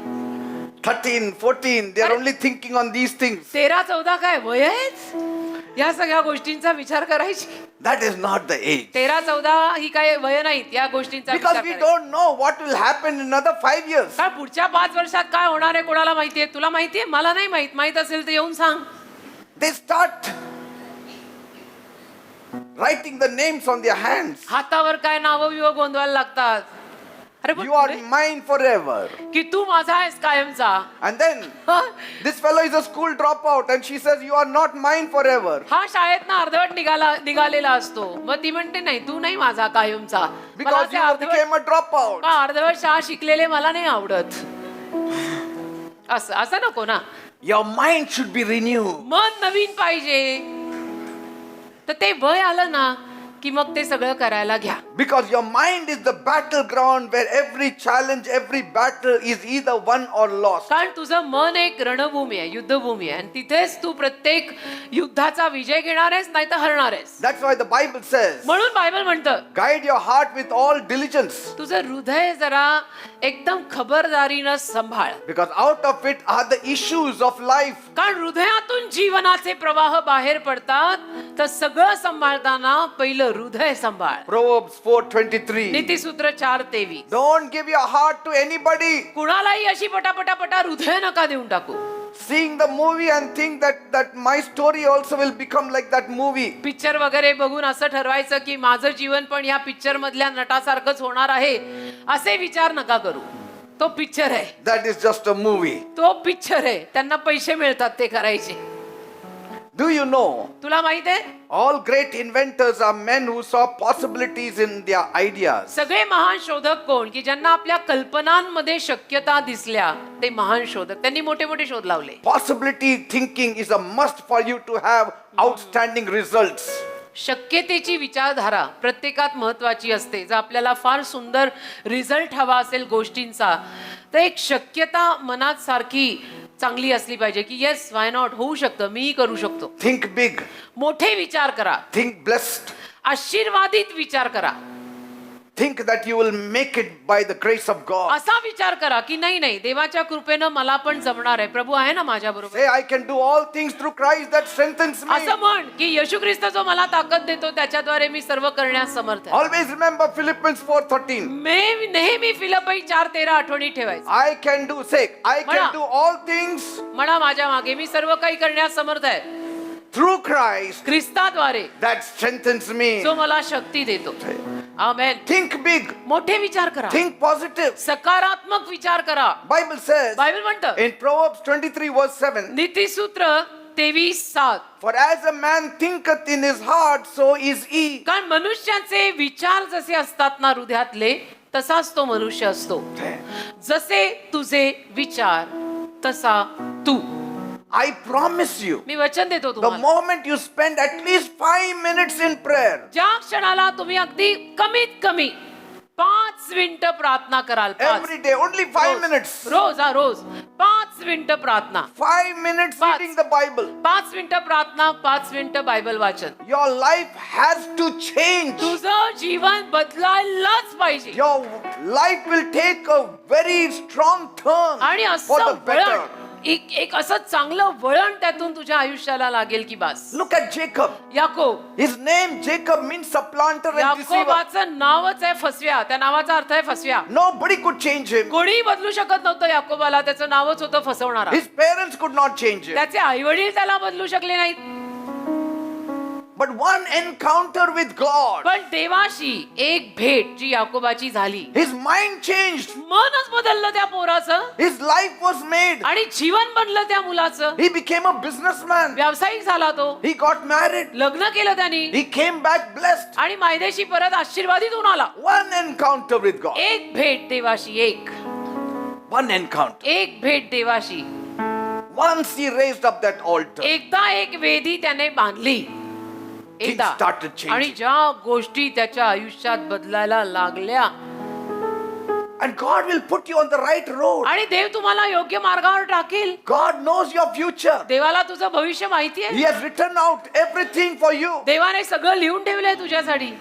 13, 14, they are only thinking on these things. 13-14 काय वय आहेच या सगळ्या गोष्टींचा विचार करायची. That is not the age. 13-14 ही काय वय नाहीत या गोष्टींचा Because विचार we करायची. don't know what will happen in another 5 years. कारण पुढच्या 5 वर्षात काय होणार आहे कोणाला माहितीये. तुला माहितीये, मला नाही माहित. माहित असेल तर येऊन सांग. They start writing the names on their hands. हातावर काय नाव विव गोंधवायला लागतात. अरे पण You are पुढे? mine forever. की तू माझा आहेस कायमचा. And then this fellow is a school dropout and she says you are not mine forever. हा शाळेतनं अर्धवट निघालेला असतो. मग ती म्हणते नाही, तू नाही माझा कायमचा. मला Because ते you अर्धवट became a dropout. अर्धवट शाळा शिकलेले मला नाही आवडत. असं नको ना. Your mind should be renewed. मन नवीन पाहिजे. तर ते वय आलं ना की मग ते सगळं करायला घ्या. Because your mind is the battleground where every challenge, every battle is either won or lost. कारण तुझं मन एक रणभूमी आहे, युद्धभूमी आहे. आणि तिथेच तू प्रत्येक युद्धाचा विजय घेणार आहेस, नाही तर हरणार आहेस. That's why the Bible says, म्हणून बायबल म्हणतं, guide your heart with all diligence. तुझं हृदय जरा एकदम खबरदारीनं सांभाळ. Because out of it are the issues of life. कारण हृदयातून जीवनाचे प्रवाह बाहेर पडतात. तर सगळं सांभाळताना पहिलं हृदय सांभाळ. Proverbs 4:23. नीतिसूत्र 4:23. Don't give your heart to anybody. कुणालाही अशी पटापटा हृदय नका देऊन टाकू. Seeing the movie and think that my story also will become like that movie. Picture वगैरे बघून असं ठरवायचं की माझं जीवन पण या पिक्चर मधल्या नटासारखंच होणार आहे, असे विचार नका करू. तो पिक्चर आहे, That is just a movie. तो पिक्चर आहे. त्यांना पैसे मिळतात ते करायचे. Do you know? तुला माहित आहे, All great inventors are men who saw possibilities in their ideas. सगळे महान शोधक कोण की ज्यांना आपल्या कल्पनांमध्ये शक्यता दिसल्या, ते महान शोधक. त्यांनी मोठे मोठे शोध लावले. Possibility thinking is a must for you to have outstanding results. शक्यतेची विचारधारा प्रत्येकात महत्वाची असते. जर आपल्याला फार सुंदर रिझल्ट हवा असेल गोष्टींचा, तर एक शक्यता मनात सारखी चांगली असली पाहिजे की येस, व्हाय नॉट, होऊ शकतं, मीही करू शकतो. Think big. मोठे विचार करा. Think blessed. आशीर्वादित विचार करा. Think that you will make it by the grace of God. असा विचार करा की नाही, देवाच्या कृपेनं मला पण जमणार आहे. प्रभू आहे ना माझ्या बरोबर. Say, I can do all things through Christ that strengthens me. असं म्हण की येशू ख्रिस्त जो मला ताकद देतो त्याच्याद्वारे मी सर्व करण्यास समर्थ आहे. Always remember Philippians 4:13. नेहमी फिलिप्पी 4:13 आठवणीत ठेवायचं. I can do, say, I म्हणा. can do all things म्हणा माझ्या मागे मी सर्व काही करण्यास समर्थ आहे through Christ ख्रिस्ताद्वारे that strengthens me. जो मला शक्ती देतो. आमेन. Think big. मोठे विचार करा. Think positive. सकारात्मक विचार करा. Bible says बायबल म्हणतं in Proverbs 23:7. नीतिसूत्र 23:7. For as a man thinketh in his heart, so is he. कारण मनुष्याचे विचार जसे असतात ना हृदयातले, तसाच तो मनुष्य असतो. जसे तुझे विचार तसा तू. I promise you, मी वचन देतो the तुम्हाला, moment you spend at least 5 minutes in prayer, ज्या क्षणाला तुम्ही अगदी कमीत कमी 5 मिनिटं प्रार्थना कराल, every day, only 5 minutes. रोज 5 मिनिटं प्रार्थना, 5 minutes Pass. reading the Bible. 5 मिनिटं प्रार्थना, 5 मिनिटं बायबल वाचन. Your life has to change. तुझं जीवन बदलायलाच पाहिजे. Your life will take a very strong turn आणि for the असं better. वळण, एक असं चांगलं वळण त्यातून तुझ्या आयुष्याला लागेल की बास. Look at Jacob. Yakob. His name Jacob means supplanter and deceiver. याकोबाचं नावच आहे फसव्या. त्या नावाचा अर्थ आहे फसव्या. Nobody could change him. कोणी बदलू शकत नव्हतं याकोबाला. त्याचं नावच होतं फसवणारा. His parents could not change him. त्याचे आई वडील त्याला बदलू शकले नाहीत. But one encounter with God, पण देवाशी एक भेट जी याकोबाची झाली, his mind changed. मनच बदललं त्या पोराचं His life was made. आणि जीवन बनलं त्या मुलाचं. He became a businessman. व्यावसायिक झाला तो. He got married. लग्न केलं त्यांनी He came back blessed. आणि मायदेशी परत आशीर्वादित होऊन आला. One encounter with God. एक भेट देवाशी, One encounter. एक भेट देवाशी. Once he raised up that altar, एकदा एक वेदी त्याने बांधली. things एकदा. started changing. आणि ज्या गोष्टी त्याच्या आयुष्यात बदलायला लागल्या, And God will put you on the right road. आणि देव तुम्हाला योग्य मार्गावर टाकेल. God knows your future. देवाला तुझं भविष्य माहिती आहे. He has written out everything for you. देवाने सगळं लिहून ठेवलंय तुझ्यासाठी.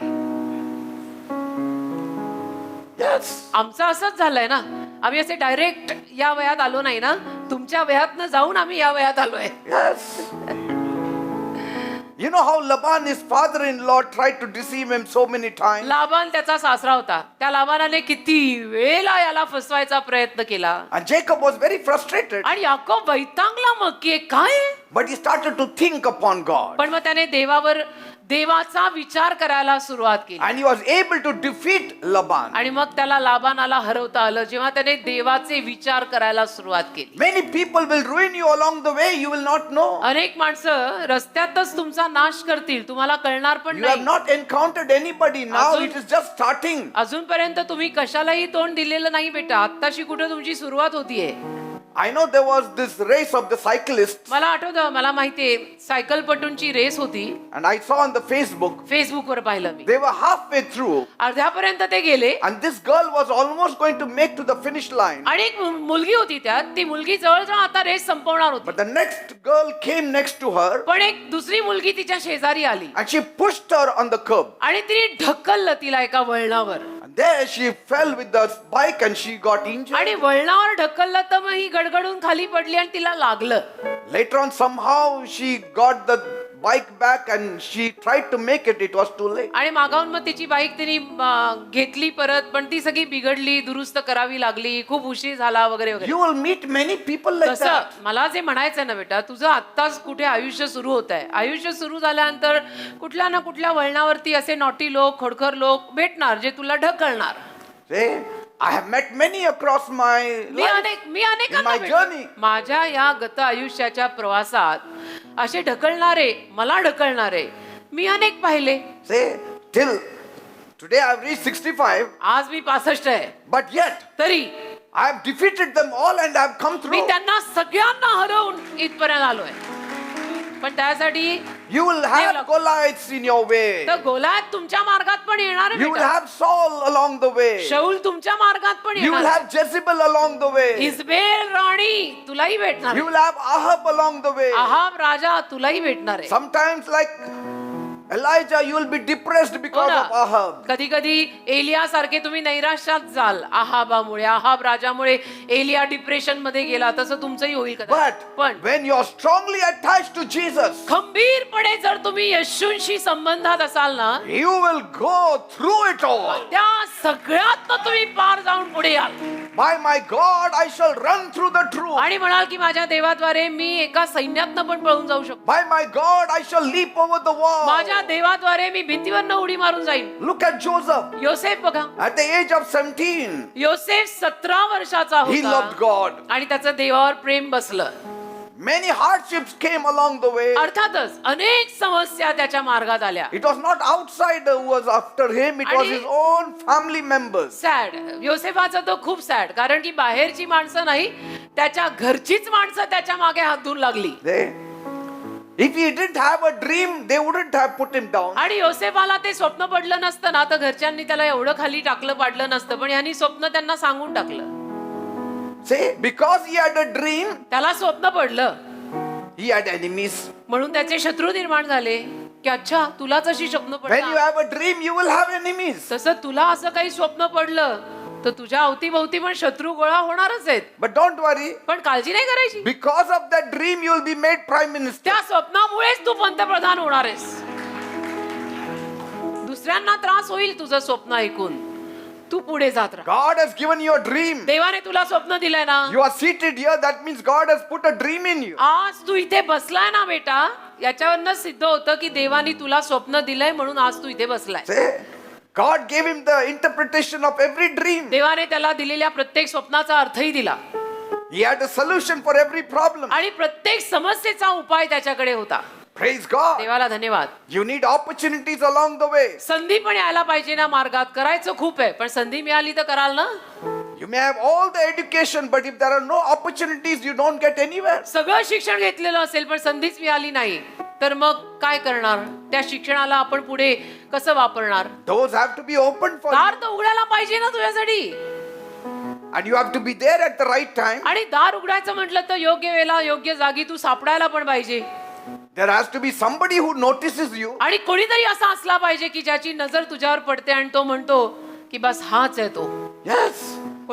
Yes. आमचं असंच झालंय ना, आम्ही असे डायरेक्ट या वयात आलो नाही ना, तुमच्या वयातनं जाऊन आम्ही या वयात आलोय. Yes. You know how Laban, his father-in-law, tried to deceive him so many times. Laban त्याचा सासरा होता. त्या लाबानाने किती वेळेला याला फसवायचा प्रयत्न केला. And Jacob was very frustrated. आणि याकोब वैतागला मग की काय आहे? But he started to think upon God. पण मग त्याने देवाचा विचार करायला सुरुवात केली. And he was able to defeat Laban. आणि मग त्याला लाबानाला हरवता आलं जेव्हा त्याने देवाचे विचार करायला सुरुवात केली. Many people will ruin you along the way. You will not know. अनेक माणसं रस्त्यातच तुमचा नाश करतील, तुम्हाला कळणार पण You have नाही. not encountered anybody. Now अजून- it is just starting. अजूनपर्यंत तुम्ही कशालाही तोंड दिलेलं नाही बेटा. आत्ताशी कुठे तुमची सुरुवात होतीये. I know there was this race of the cyclists. मला आठवतं, मला माहितीये सायकलपटूंची रेस होती. And I saw on the Facebook, फेसबुकवर पाहिलं मी. they were halfway through. अर्ध्यापर्यंत ते गेले And this girl was almost going to make to the finish line. आणि एक मुलगी होती त्यात. ती मुलगी जवळजवळ आता रेस संपवणार होती. But the next girl came next to her. पण एक दुसरी मुलगी तिच्या शेजारी आली And she pushed her on the curb. आणि तिने ढकललं तिला एका वळणावर. And there she fell with the bike and she got injured. आणि वळणावर ढकललं तर मग ही गडगडून खाली पडली आणि तिला लागलं. Later on somehow she got the bike back and she tried to make it. It was too late. आणि मागाहून मग तिची बाईक तिने घेतली परत, पण ती सगळी बिघडली, दुरुस्त करावी लागली, खूप उशीर झाला वगैरे वगैरे. You will meet many people like that. तसं मला जे म्हणायचंय ना बेटा, तुझं आत्ताच कुठे आयुष्य सुरू होत आहे. आयुष्य सुरू झाल्यानंतर कुठल्या ना कुठल्या वळणावरती असे नॉटी लोक, खोडकर लोक भेटणार जे तुला ढकलणार. See, I have met many across my me life, अनेकांना in my भेटलो. journey. माझ्या या गत आयुष्याच्या प्रवासात असे ढकलणारे, मला ढकलणारे मी अनेक पाहिले. See, till today I have reached 65, आज मी 65 आहे, but yet तरी I have defeated them all and I have come me through. त्यांना सगळ्यांना हरवून इथपर्यंत आलोय. पण त्यासाठी You will have Goliaths in your way. तर गोलात तुमच्या मार्गात पण येणार आहे You will बेटा. have Saul along the way. शौल तुमच्या मार्गात पण You will येणार. have Jezebel along the way. इस्बेल राणी तुलाही भेटणार You आहे. will have Ahab along the way. आहाब राजा तुलाही भेटणार आहे. Sometimes, like Elijah, you will be depressed because of Ahab. कधी कधी एलिया सारखे तुम्ही नैराश्यात जाल आहाबामुळे, आहाब राजामुळे एलिया डिप्रेशन मध्ये गेला, तसं तुमचंही होईल कदाचित. But पण when you are strongly attached to Jesus, खंबीरपणे जर तुम्ही येशूंशी संबंधात असाल ना, you will go through it all. त्या सगळ्यात तुम्ही पार जाऊन पुढे याल. By my God, I shall run through the troop. आणि म्हणाल की माझ्या देवाद्वारे मी एका सैन्यातनं पण पळून जाऊ शकतो. By my God, I shall leap over the wall. माझ्या देवाद्वारे मी भिंतीवरनं उडी मारून जाईन. Look at Joseph. योसेफ बघा, At the age of 17, योसेफ 17 वर्षाचा he होता loved God. आणि त्याचं देवावर प्रेम बसलं. Many hardships came along the way. अर्थातच अनेक समस्या त्याच्या मार्गात आल्या. It was not outsider who was after him, it was आणि- his own family members. Sad, योसेफाचा तो खूप सॅड, कारण की बाहेरची माणसं नाही, त्याच्या घरचीच माणसं त्याच्या मागे हात धुवून लागली. If he didn't have a dream, they wouldn't have put him down. आणि योसेफाला ते स्वप्न पडलं नसतं ना, तर घरच्यांनी त्याला एवढं खाली टाकलं पाडलं नसतं, पण यांनी स्वप्न त्यांना सांगून टाकलं. See, because he had a dream, त्याला स्वप्न पडलं he had enemies. म्हणून त्याचे शत्रू निर्माण झाले की अच्छा तुलाच अशी स्वप्न When you पडलं, have a dream, you will have enemies. तसं तुला असं काही स्वप्न पडलं तर तुझ्या अवतीभोवती पण शत्रू गोळा होणारच आहेत. But don't worry, पण काळजी नाही करायची, because of that dream, you will be made prime minister. त्या स्वप्नामुळेच तू पंतप्रधान होणार आहेस. दुसऱ्यांना त्रास होईल तुझं स्वप्न ऐकून, तू पुढे जात राहा. God has given you a dream. देवाने तुला स्वप्न दिलंय ना, You are seated here, that means God has put a dream in you. आज तू इथे बसलाय ना बेटा, याच्यावरनं सिद्ध होतं की देवाने तुला स्वप्न दिलंय म्हणून आज तू इथे बसलाय. See, God gave him the interpretation of every dream. देवाने त्याला दिलेल्या प्रत्येक स्वप्नाचा अर्थही दिला He had a solution for every problem. आणि प्रत्येक समस्येचा उपाय त्याच्याकडे होता. Praise God. देवाला धन्यवाद. You need opportunities along the way. संधी पण यायला पाहिजे ना मार्गात. करायचं खूप आहे, पण संधी मिळाली तर कराल ना. You may have all the education, but if there are no opportunities, you don't get anywhere. सगळं शिक्षण घेतलेलं असेल पण संधीच मिळाली नाही तर मग काय करणार? त्या शिक्षणाला आपण पुढे कसं वापरणार? Doors have to be opened for दार you. तर उघडायला पाहिजे ना तुझ्यासाठी, And you have to be there at the right time. आणि दार उघडायचं म्हटलं तर योग्य वेळेला योग्य जागी तू सापडायला पण पाहिजे. There has to be somebody who notices you. आणि कोणीतरी असा असला पाहिजे की ज्याची नजर तुझ्यावर पडते आणि तो म्हणतो की बस हाच आहे तो. Yes.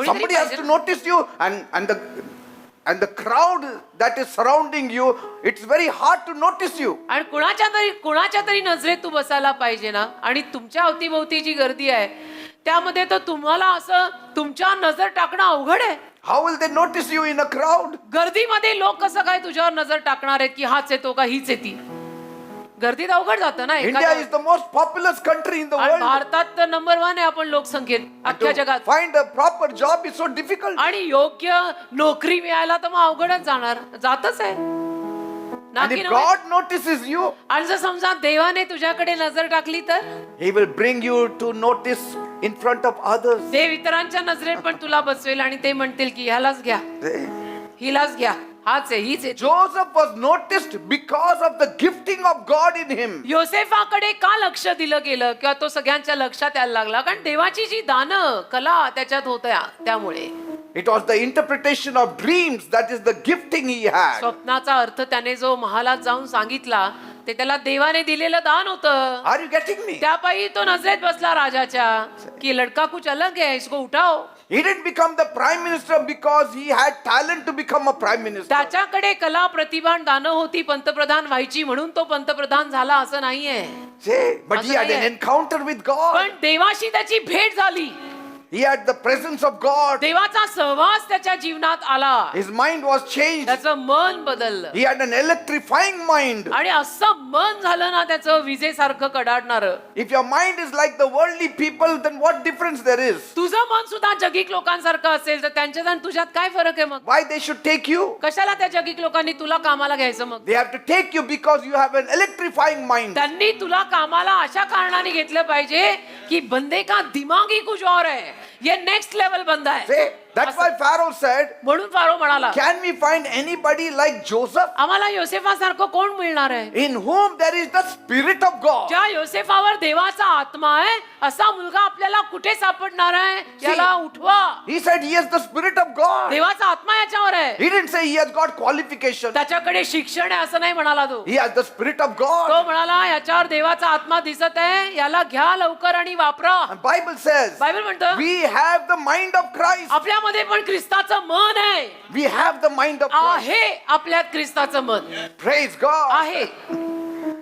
Somebody has to notice you, and the crowd that is surrounding you, it's very hard to notice you. आणि कुणाच्या तरी नजरेत तू बसायला पाहिजे ना. आणि तुमच्या अवतीभोवती जी गर्दी आहे त्यामध्ये तर तुम्हाला असं तुमच्या नजर टाकणं अवघड आहे. How will they notice you in a crowd? गर्दीमध्ये लोक कसं काय तुझ्यावर नजर टाकणार आहेत की हाच येतो का हीच येती? गर्दीत अवघड जातं ना. India is the most populous country in the आणि world. भारतात तर नंबर 1 आहे आपण लोकसंख्येत अख्ख्या To जगात. find a proper job is so difficult. आणि योग्य नोकरी मिळायला तर मग अवघडच जातच आहे ना And की if नव्हे? God notices you, आणि जर समजा देवाने तुझ्याकडे नजर टाकली तर He will bring you to notice in front of others. देव इतरांच्या नजरेत पण तुला बसवेल आणि ते म्हणतील की ह्यालाच घ्या, हिलाच घ्या, हाच आहे, हीच आहे. Joseph was noticed because of the gifting of God in him. योसेफाकडे का लक्ष दिलं गेलं किंवा तो सगळ्यांच्या लक्षात यायला लागला? कारण देवाची जी दानं कला त्याच्यात होत्या त्यामुळे. It was the interpretation of dreams, that is the gifting he had. स्वप्नाचा अर्थ त्याने जो महालात जाऊन सांगितला ते त्याला देवाने दिलेलं दान होतं. Are you getting me? त्यापायी तो नजरेत बसला राजाच्या की लडका कुछ अलग है, इसको उठाओ. He didn't become the prime minister because he had talent to become a prime minister. त्याच्याकडे कला प्रतिभा दानं होती पंतप्रधान व्हायची म्हणून तो पंतप्रधान झाला असं नाहीये. See, but he had an encounter with God. पण देवाशी त्याची भेट झाली. He had the presence of God. देवाचा सहवास त्याच्या जीवनात आला. His mind was changed. त्याचं मन बदललं. He had an electrifying mind. आणि असं मन झालं ना त्याचं विजेसारखं कडाडणारं. If your mind is like the worldly people, then what difference there is? तुझं मन सुद्धा जगिक लोकांसारखं असेल तर त्यांच्यात आणि तुझ्यात काय फरक आहे मग? Why they should take you? कशाला त्या जगिक लोकांनी तुला कामाला घ्यायचं मग? They have to take you because you have an electrifying mind. त्यांनी तुला कामाला अशा कारणाने घेतलं पाहिजे की बंदे का दिमाग ही कुछ और है. ये नेक्स्ट लेवल बंदा है. See, that's why Pharaoh said, म्हणून फारो म्हणाला can we find anybody like Joseph आम्हाला योसेफासारखं कोण मिळणार आहे in whom there is the spirit of God? ज्या योसेफावर देवाचा आत्मा आहे असा मुलगा आपल्याला कुठे सापडणार आहे. याला उठवा. He said he has the spirit of God. देवाचा आत्मा याच्यावर आहे. He didn't say he has got qualification. त्याच्याकडे शिक्षण आहे असं नाही म्हणाला तो. He has the spirit of God. तो म्हणाला याच्यावर देवाचा आत्मा दिसत आहे याला घ्या लवकर आणि वापरा. And Bible says, बायबल म्हणतं we have the mind of Christ. आपल्यामध्ये पण ख्रिस्ताचं मन आहे. We have the mind of Christ. आहे आपल्यात ख्रिस्ताचं मन Praise God. आहे.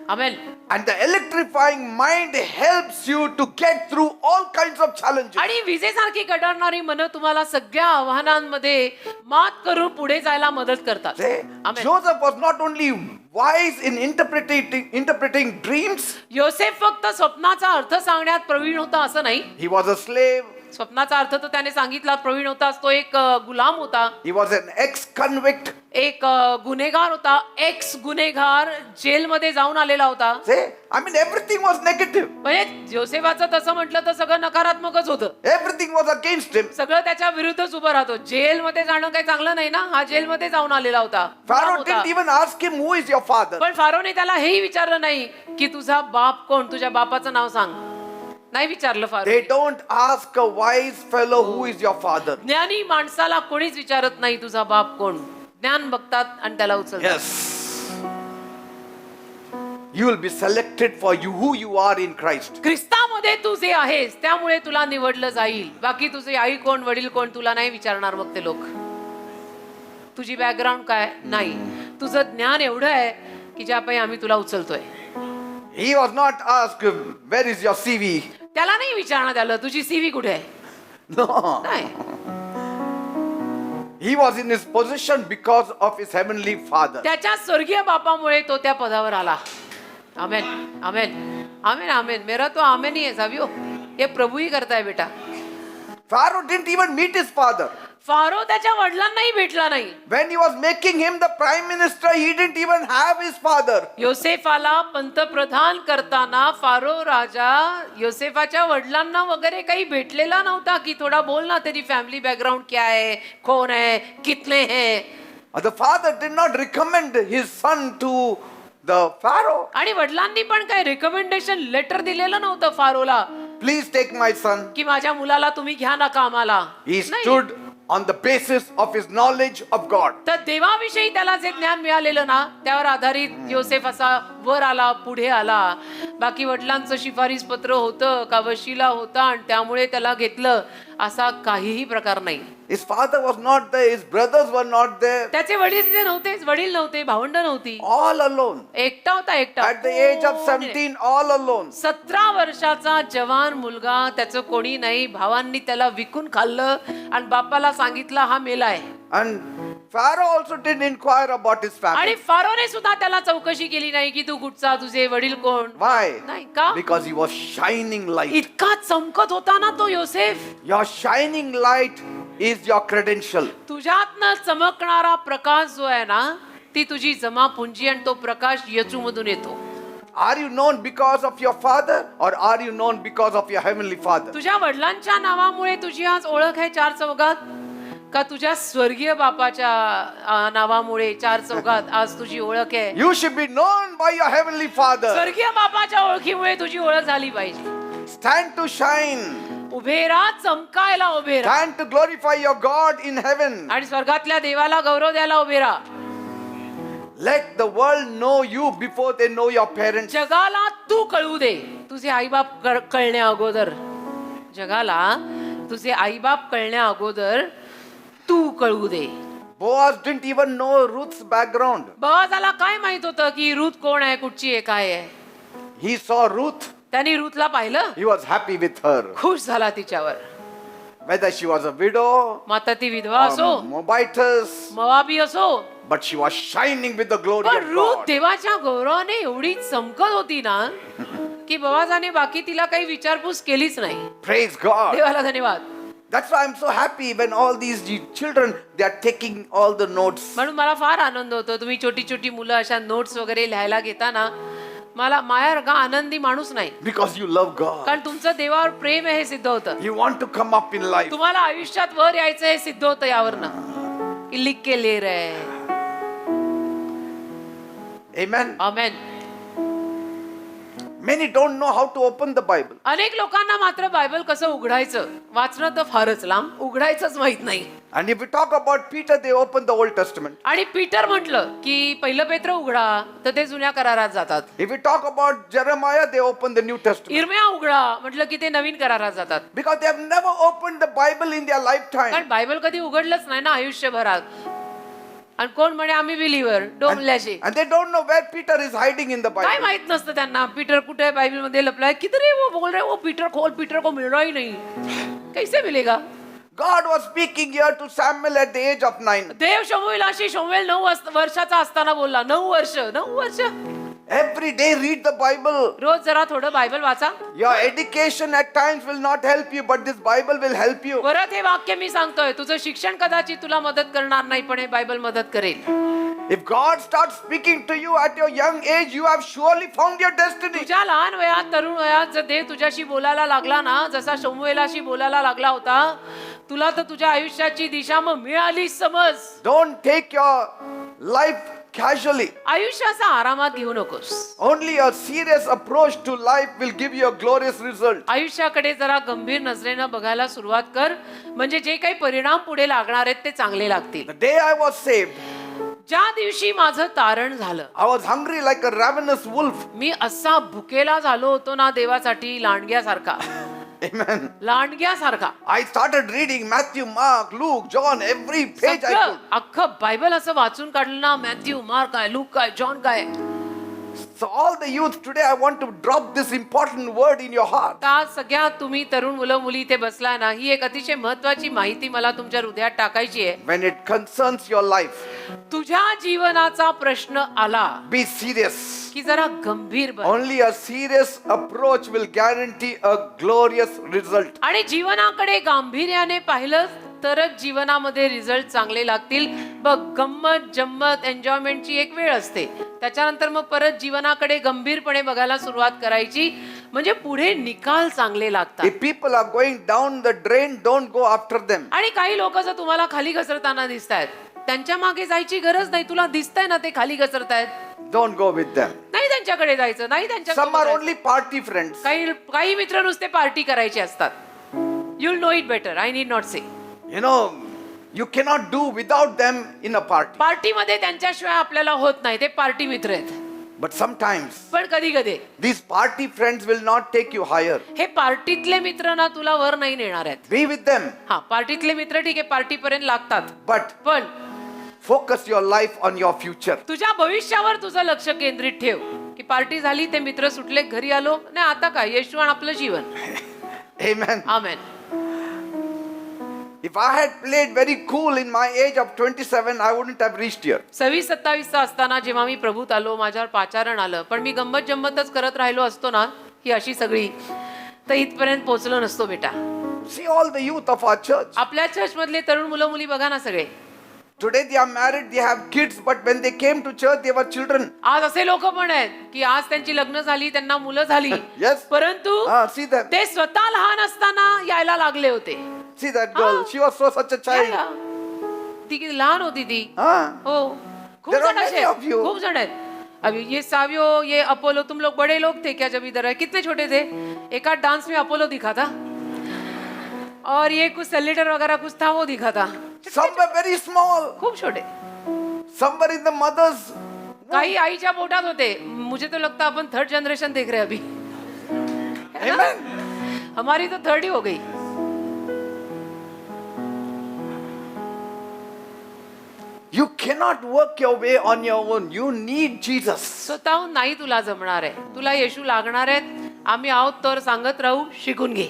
आमेन. And the electrifying mind helps you to get through all kinds of challenges. आणि विजेसारखी कडाडणारी मनं तुम्हाला सगळ्या आव्हानांमध्ये मात करून पुढे जायला मदत करतात. See, amen. Joseph was not only wise in interpreting dreams, योसेफ फक्त स्वप्नाचा अर्थ सांगण्यात प्रवीण होता असं नाही. he was a slave, स्वप्नाचा अर्थ तर त्याने सांगितला प्रवीण होता. तो एक गुलाम होता. he was an ex-convict. एक गुन्हेगार होता. एक्स गुन्हेगार जेलमध्ये जाऊन आलेला होता. See, I mean everything was negative. म्हणजे योसेफाचं तसं म्हटलं तर सगळं नकारात्मकच होतं. Everything was against him. सगळं त्याच्या विरुद्धच उभं राहतो. जेलमध्ये जाणं काही चांगलं नाही ना. हा जेलमध्ये जाऊन आलेला होता. Pharaoh didn't even ask him, who is your father? पण फारोने त्याला हेही विचारलं नाही की तुझा बाप कोण, तुझ्या बापाचं नाव सांग. नाही विचारलं pharaoh. They don't ask a wise fellow, who is your father? ज्ञानी माणसाला कोणीच विचारत नाही तुझा बाप कोण. ज्ञान बघतात आणि त्याला उचलतात. Yes. You will be selected for you who you are in Christ. ख्रिस्तामध्ये तू जे आहेस त्यामुळे तुला निवडलं जाईल. बाकी तुझे आई कोण वडील कोण तुला नाही विचारणार मग ते लोक. तुझी बॅकग्राऊंड काय नाही. तुझं ज्ञान एवढं आहे की ज्यापायी आम्ही तुला उचलतोय. He was not asked, where is your CV? त्याला नाही विचारण्यात आलं तुझी सीव्ही कुठे आहे. No. नाही. He was in his position because of his heavenly father. त्याच्या स्वर्गीय बापामुळे तो त्या पदावर आला. आमेन आमेन आमेन आमेन. मेरा तो आमेन ही है सावियो. ये प्रभू ही करता है बेटा. Pharaoh didn't even meet his father. Pharaoh त्याच्या वडिलांनाही भेटला नाही. When he was making him the prime minister, he didn't even have his father. योसेफाला पंतप्रधान करताना फारो राजा योसेफाच्या वडिलांना वगैरे काही भेटलेला नव्हता की थोडा बोल ना तेरी फॅमिली बॅकग्राऊंड क्या है, कौन है, कितने हैं. The father did not recommend his son to the Pharaoh. आणि वडिलांनी पण काही रिकमेंडेशन लेटर दिलेलं नव्हतं फारोला Please take my son. की माझ्या मुलाला तुम्ही घ्या ना कामाला. He नाही. stood on the basis of his knowledge of God. तर देवाविषयी त्याला जे ज्ञान मिळालेलं ना त्यावर आधारित योसेफ असा वर आला, पुढे आला. बाकी वडिलांचं शिफारस पत्र होतं का वशिला होता आणि त्यामुळे त्याला घेतलं असा काहीही प्रकार नाही. His father was not there, his brothers were not there. त्याचे वडील तिथे नव्हतेच. वडील नव्हते, भावंड नव्हती. All alone. एकटा होता. एकटा. At the age of 17, all alone. 17 वर्षाचा जवान मुलगा. त्याचं कोणी नाही. भावांनी त्याला विकून खाल्लं आणि बापाला सांगितलं हा मेलाय. And Pharaoh also didn't inquire about his आणि family. फारोने सुद्धा त्याला चौकशी केली नाही की तू कुठचा, तुझे वडील कोण. Why? नाही का. Because he was shining light. इतका चमकत होता ना तो योसेफ. Your shining light is your credential. तुझ्यातनं चमकणारा प्रकाश जो आहे ना ती तुझी जमापुंजी आणि तो प्रकाश येशूमधून येतो. Are you known because of your father or are you known because of your heavenly father? तुझ्या वडिलांच्या नावामुळे तुझी आज ओळख आहे चार चौघात का तुझ्या स्वर्गीय बापाच्या नावामुळे चार चौघात आज तुझी ओळख आहे. You should be known by your heavenly father. स्वर्गीय बापाच्या ओळखीमुळे तुझी ओळख झाली पाहिजे. Stand to shine. उभे राहा, चमकायला उभे राहा. Stand to glorify your God in heaven. आणि स्वर्गातल्या देवाला गौरव द्यायला उभे राहा. Let the world know you before they know your parents. जगाला तू कळू दे तुझे आईबाप कळण्या अगोदर. जगाला तुझे आईबाप कळण्या अगोदर तू कळू दे. Boaz didn't even know Ruth's background. बोआजाला काय माहित होतं की रूथ कोण आहे, कुठची आहे, काय आहे. He saw Ruth. त्यांनी रूथला पाहिलं, He was happy with her. खुश झाला तिच्यावर. Whether she was a widow मग आता ती विधवा असो, or Moabitess, मोआबी असो, but she was shining with the glory पण of रूथ God. देवाच्या गौरवाने एवढी चमकत होती ना की बोआजाने बाकी तिला काही विचारपूस केलीच नाही. Praise God. देवाला धन्यवाद. That's why I'm so happy when all these children, they are taking all the notes. म्हणून मला फार आनंद होतो तुम्ही छोटी छोटी मुलं अशा नोट्स वगैरे लिहायला घेताना. मला मायासारखा आनंदी माणूस नाही, Because you love God. कारण तुमचं देवावर प्रेम आहे हे सिद्ध होतं. You want to come up in life. तुम्हाला आयुष्यात वर यायचं हे सिद्ध होतं यावरनं की लिख के ले रहे. Amen. Amen. Many don't know how to open the Bible. अनेक लोकांना मात्र बायबल कसं उघडायचं, वाचणं तर फारच लांब, उघडायचंच माहित नाही. And if we talk about Peter, they opened the Old Testament. आणि पीटर म्हटलं की पहिलं पेत्र उघडा तर ते जुन्या करारात जातात. If we talk about Jeremiah, they opened the New Testament. इर्मिया उघडा म्हटलं की ते नवीन करारात जातात. Because they have never opened the Bible in their lifetime. कारण बायबल कधी उघडलंच नाही ना आयुष्यभरात. आणि कोण म्हणे आम्ही बिलीव्हर डोमल्याचे. And they don't know where Peter is hiding in the काय Bible. माहित नसतं त्यांना पीटर कुठे बायबल मध्ये लपलाय. किधर है वो, बोल रहे वो पीटर को मिल रहा ही नहीं. कैसे मिलेगा. God was speaking here to Samuel at the age of 9. देव शमूएलाशी शमूएल 9 वर्षाचा असताना बोलला. 9 वर्ष. Every day read the Bible. रोज जरा थोडं बायबल वाचा. Your education at times will not help you, but this Bible will help you. परत हे वाक्य मी सांगतोय, तुझं शिक्षण कदाचित तुला मदत करणार नाही पण हे बायबल मदत करेल. If God starts speaking to you at your young age, you have surely found your destiny. तुझ्या लहान वयात तरुण वयात जर देव तुझ्याशी बोलायला लागला ना, जसा शमूएलाशी बोलायला लागला होता, तुला तर तुझ्या आयुष्याची दिशा मग मिळाली समज. Don't take your life casually. आयुष्याचा आरामात घेऊ नकोस. Only a serious approach to life will give you a glorious result. आयुष्याकडे जरा गंभीर नजरेनं बघायला सुरुवात कर, म्हणजे जे काही परिणाम पुढे लागणार आहेत ते चांगले लागतील. The day I was saved, ज्या दिवशी माझं तारण झालं, I was hungry like a ravenous wolf. मी असा भुकेला झालो होतो ना देवासाठी, लांडग्यासारखा. Amen. लांडग्यासारखा. I started reading Matthew, Mark, Luke, John, every page I सगळं could. अख्खं बायबल असं वाचून काढलं ना, मॅथ्यू, मार्क काय, लूक काय, जॉन काय. So all the youth today, I want to drop this important word in your heart. आता सगळ्या तुम्ही तरुण मुलं मुली इथे बसलाय ना, ही एक अतिशय महत्वाची माहिती मला तुमच्या हृदयात टाकायची आहे. When it concerns your life, तुझ्या जीवनाचा प्रश्न आला be serious. की जरा गंभीर बन. Only a serious approach will guarantee a glorious result. आणि जीवनाकडे गांभीर्याने पाहिलं तरच जीवनामध्ये रिझल्ट चांगले लागतील. बघ, गंमत जम्मत एन्जॉयमेंटची एक वेळ असते, त्याच्यानंतर मग परत जीवनाकडे गंभीरपणे बघायला सुरुवात करायची, म्हणजे पुढे निकाल चांगले लागतात. If people are going down the drain, don't go after them. आणि काही लोक जर तुम्हाला खाली घसरताना दिसतायत, त्यांच्या मागे जायची गरज नाही. तुला दिसतंय ना ते खाली घसरतायत, Don't go with them. नाही त्यांच्याकडे जायचं, नाही Some are त्यांच्या. only party friends. काही मित्र नुसते पार्टी करायचे असतात. You'll know it better. I need not say. You know, you cannot do without them in a party. पार्टीमध्ये त्यांच्याशिवाय आपल्याला होत नाही, ते पार्टी मित्र आहेत. But sometimes पण कधी कधी these party friends will not take you higher. हे पार्टीतले मित्र ना तुला वर नाही नेणार आहेत. Be with them, हा, पार्टीतले मित्र ठीक आहे, पार्टी पर्यंत लागतात, but पण focus your life on your future. तुझ्या भविष्यावर तुझं लक्ष केंद्रित ठेव. की पार्टी झाली, ते मित्र सुटले, घरी आलो, नाही आता काय, येशू आणि आपलं जीवन. Amen. Amen. If I had played very cool in my age of 27, I wouldn't have reached here. 26-27 असताना जेव्हा मी प्रभूत आलो, माझ्यावर पाचारण आलं, पण मी गंमत जम्मतच करत राहिलो असतो ना, ही अशी सगळी, तर इथपर्यंत पोहोचलो नसतो बेटा. See all the youth of our church. आपल्या चर्च मधले तरुण मुलं मुली बघा ना सगळे. Today they are married, they have kids, but when they came to church, they were children. आज असे लोक पण आहेत की आज त्यांची लग्न झाली, त्यांना मुलं झाली, Yes. परंतु See them. ते स्वतः लहान असताना यायला लागले होते. See that girl. She was such a child. यायला. ती किती लहान होती ती. हो, खूप There are जण असे many of you. खूप जण आहेत. अभी ये सावियो, ये अपोलो, तुम लोग बड़े लोग थे क्या जब इधर आए? कितने छोटे थे? एक आध डांस में अपोलो दिखा था, और ये कुछ सेलेटर वगैरह कुछ था वो दिखा था. Some were very small. खूप छोटे. Some were in the mother's. काही आईच्या पोटात होते. मुझे तो लगता अपन 3rd जनरेशन देख रहे हैं अभी. Amen. हमारी तो 3rd ही हो गई. You cannot work your way on your own. You need Jesus. स्वतःहून नाही तुला जमणार आहे, तुला येशू लागणार आहेत. आम्ही आहोत तर सांगत राहू, शिकून घे.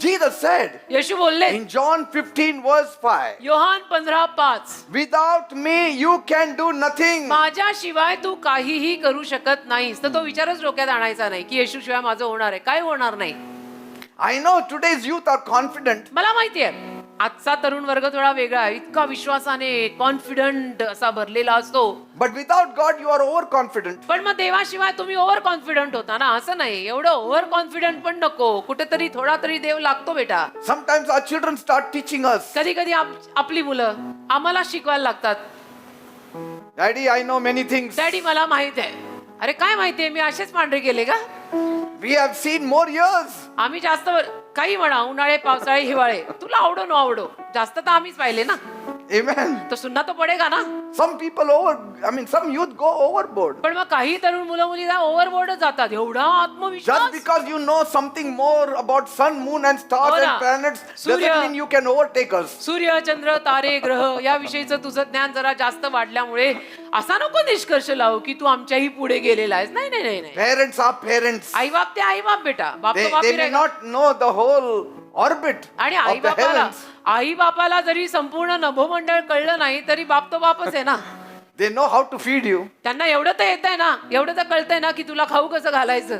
Jesus said येशू बोलले in John 15 verse 5, Yohan 15:5, without me you can do nothing. माझ्याशिवाय तू काहीही करू शकत नाहीस. तर तो विचारच डोक्यात आणायचा नाही की येशू शिवाय माझं होणार आहे. काय होणार नाही. I know today's youth are confident, मला माहिती आहे आजचा तरुण वर्ग थोडा वेगळा आहे. इतका विश्वासाने कॉन्फिडंट असा भरलेला असतो. but without God you are overconfident. पण मग देवाशिवाय तुम्ही ओव्हर कॉन्फिडंट होता ना. असं नाही, एवढं ओव्हर कॉन्फिडंट पण नको. कुठेतरी थोडा तरी देव लागतो बेटा. Sometimes our children start teaching us, कधी कधी आपली मुलं आम्हाला शिकवायला लागतात. Daddy, I know many things. Daddy मला माहित आहे. अरे काय माहितीये, मी असेच पांढरे केले का. We have seen more years. आम्ही जास्त काही म्हणा, उन्हाळे पावसाळे हिवाळे, तुला आवडो न आवडो, जास्त तर आम्हीच पाहिले ना. Amen. तो सुन्ना तो पडेगा ना. Some people some youth go overboard. पण मग काही तरुण मुलं मुली ओव्हरबोर्ड जातात. एवढा Just आत्मविश्वास. because you know something more about sun, moon and stars हो ना. and planets सूर्य. doesn't mean you can overtake us. सूर्य, चंद्र, तारे, ग्रह या विषयीचं तुझं ज्ञान जरा जास्त वाढल्यामुळे असा नको निष्कर्ष लावू की तू आमच्याही पुढे गेलेला आहेस. नाही नाही नाही नाही. Parents are parents. आई बाप ते आई बाप बेटा. बाप तो They बाप ही may रहेगा. not know the whole orbit आणि of the heavens. आई बापाला जरी संपूर्ण नभोमंडळ कळलं नाही तरी बाप तो बापच आहे ना. They know how to feed you. त्यांना एवढं तर येत आहे ना, एवढं तर कळतंय ना की तुला खाऊ कसं घालायचं.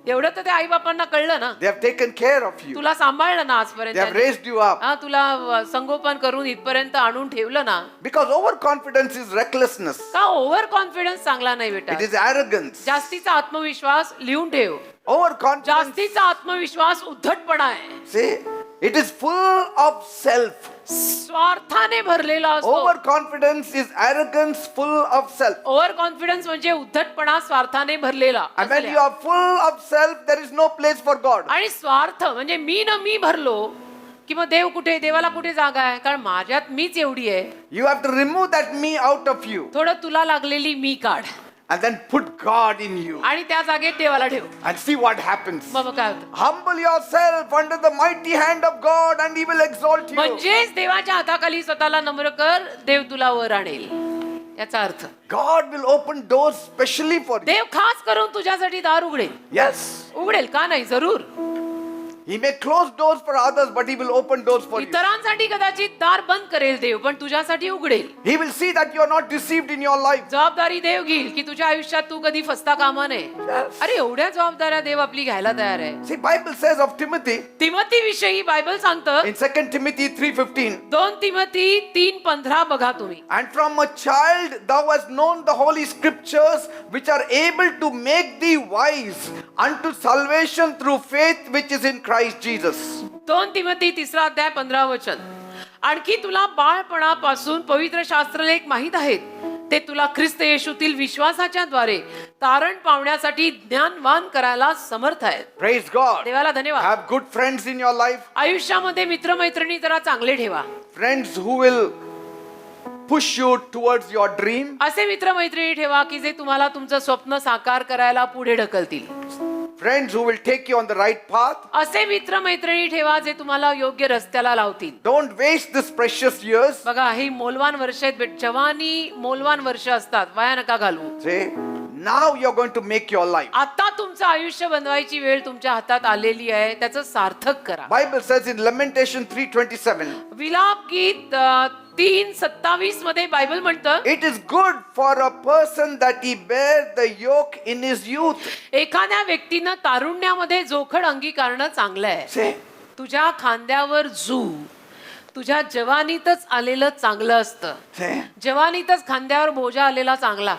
एवढं तर त्या आई बापांना कळलं ना. They have taken care of you. तुला सांभाळलं ना They have आजपर्यंत. raised you up. हा, तुला संगोपन करून इथपर्यंत आणून ठेवलं ना. Because overconfidence is recklessness. का ओव्हर कॉन्फिडन्स चांगला नाही बेटा. It is arrogance. जास्तीचा आत्मविश्वास लिहून ठेव. Overconfidence, जास्तीचा आत्मविश्वास उद्धटपणा आहे. say, it is full of self. स्वार्थाने भरलेला असतो. Overconfidence is arrogance full of self. Over confidence म्हणजे उद्धटपणा स्वार्थाने भरलेला. And when you are full of self, there is no place for God. आणि स्वार्थ म्हणजे मी भरलो की मग देव कुठे, देवाला कुठे जागा आहे. कारण माझ्यात मीच एवढी आहे. You have to remove that me out of you थोडं तुला लागलेली मी काढ and then put God in you आणि त्या जागेत देवाला ठेव. and see what happens. मग काय होतं. Humble yourself under the mighty hand of God and He will exalt you. म्हणजेच देवाच्या हाताखाली स्वतःला नम्र कर, देव तुला वर आणेल. याचा अर्थ God will open doors specially for you. देव खास करून तुझ्यासाठी दार उघडेल. Yes. उघडेल का नाही, जरूर. He may close doors for others, but He will open doors for you. इतरांसाठी कदाचित दार बंद करेल देव, पण तुझ्यासाठी उघडेल. He will see that you are not deceived in your life. जबाबदारी देव घेईल की तुझ्या आयुष्यात तू कधी फसता कामा नये. Yes. अरे एवढ्या जबाबदाऱ्या देव आपली घ्यायला तयार आहे. See, Bible says of Timothy Timothy विषयी बायबल सांगतं in 2 Timothy 3:15, 2 तिमोथी 3:15 बघा तुम्ही. and from a child thou hast known the holy scriptures which are able to make thee wise unto salvation through faith which is in Christ Jesus. 2 Timothy 3 अध्याय 15 वचन. आणखी तुला बाळपणापासून पवित्र शास्त्रलेख माहित आहेत. ते तुला ख्रिस्त येशूतील विश्वासाच्या द्वारे तारण पावण्यासाठी ज्ञानवान करायला समर्थ आहेत. Praise God. देवाला धन्यवाद. Have good friends in your life. आयुष्यामध्ये मित्रमैत्रिणी जरा चांगले ठेवा. Friends who will push you towards your dream. असे मित्रमैत्रिणी ठेवा की जे तुम्हाला तुमचं स्वप्न साकार करायला पुढे ढकलतील. Friends who will take you on the right path. असे मित्रमैत्रिणी ठेवा जे तुम्हाला योग्य रस्त्याला लावतील. Don't waste this precious years. बघा, ही मौल्यवान वर्ष आहेत. जवानी मौल्यवान वर्ष असतात. वाया नका घालवू. Say, now you're going to make your life. आता तुमचं आयुष्य बनवायची वेळ तुमच्या हातात आलेली आहे. त्याचं सार्थक करा. Bible says in Lamentation 3:27, विलाप गीत 3:27 मध्ये बायबल म्हणतं, it is good for a person that he bear the yoke in his youth. एखाद्या व्यक्तीनं तारुण्यामध्ये जोखड अंगीकारणं चांगलं आहे. Say, तुझ्या खांद्यावर जू तुझ्या जवानीतच आलेलं चांगलं असतं. say. जवानीतच खांद्यावर बोजा आलेला चांगला.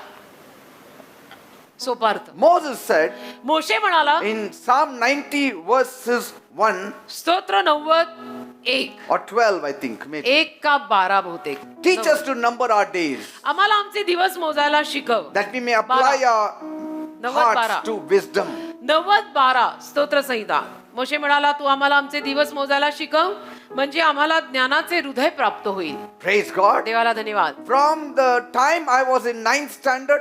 सोपार्थ. Moses said मोशे म्हणाला in Psalm 90 verses 1 स्तोत्र 90:1 or 12, I think, maybe. 1 का 12 बहुतेक. Teach us to number our days, आम्हाला आमचे दिवस मोजायला शिकव. that we may apply our 90-12. hearts to wisdom. 90-12 स्तोत्र संहिता. मोशे म्हणाला, तू आम्हाला आमचे दिवस मोजायला शिकव म्हणजे आम्हाला ज्ञानाचे हृदय प्राप्त होईल. Praise God. देवाला धन्यवाद. From the time I was in 9th standard,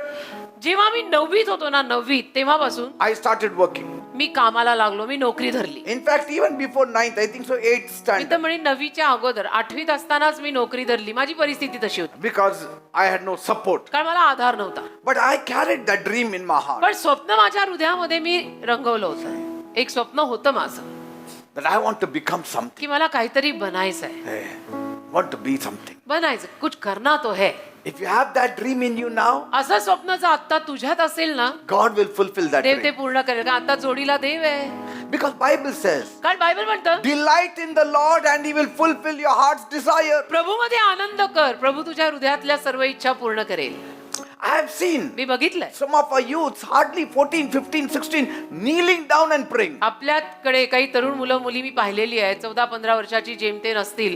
जेव्हा मी 9वीत होतो ना, 9वीत तेव्हापासून I started working. मी कामाला लागलो, मी नोकरी धरली. In fact, even before 9th, I think so, 8th me standard. तर म्हणे 9वीच्या अगोदर 8वीत असतानाच मी नोकरी धरली. माझी परिस्थिती तशी होती Because I had no support. कारण मला आधार नव्हता. But I carried that dream in my heart. पण स्वप्न माझ्या हृदयामध्ये मी रंगवलं होतं. एक स्वप्न होतं माझं That I want to become something. की मला काहीतरी बनायचं आहे. Hey, want to be something. बनायचं, कुछ करना तो है. If you have that dream in you now, असं स्वप्न जर आता तुझ्यात असेल ना, God will fulfill that देव ते dream. पूर्ण करेल. का आता जोडीला देव आहे. Because Bible says, कारण बायबल म्हणतं delight in the Lord and He will fulfill your heart's desire. प्रभूमध्ये आनंद कर, प्रभू तुझ्या हृदयातल्या सर्व इच्छा पूर्ण करेल. I have seen मी बघितलंय some of our youths, hardly 14, 15, 16, kneeling down and praying. आपल्याकडे काही तरुण मुलं मुली मी पाहिलेली आहे 14-15 वर्षाची जेमतेन असतील,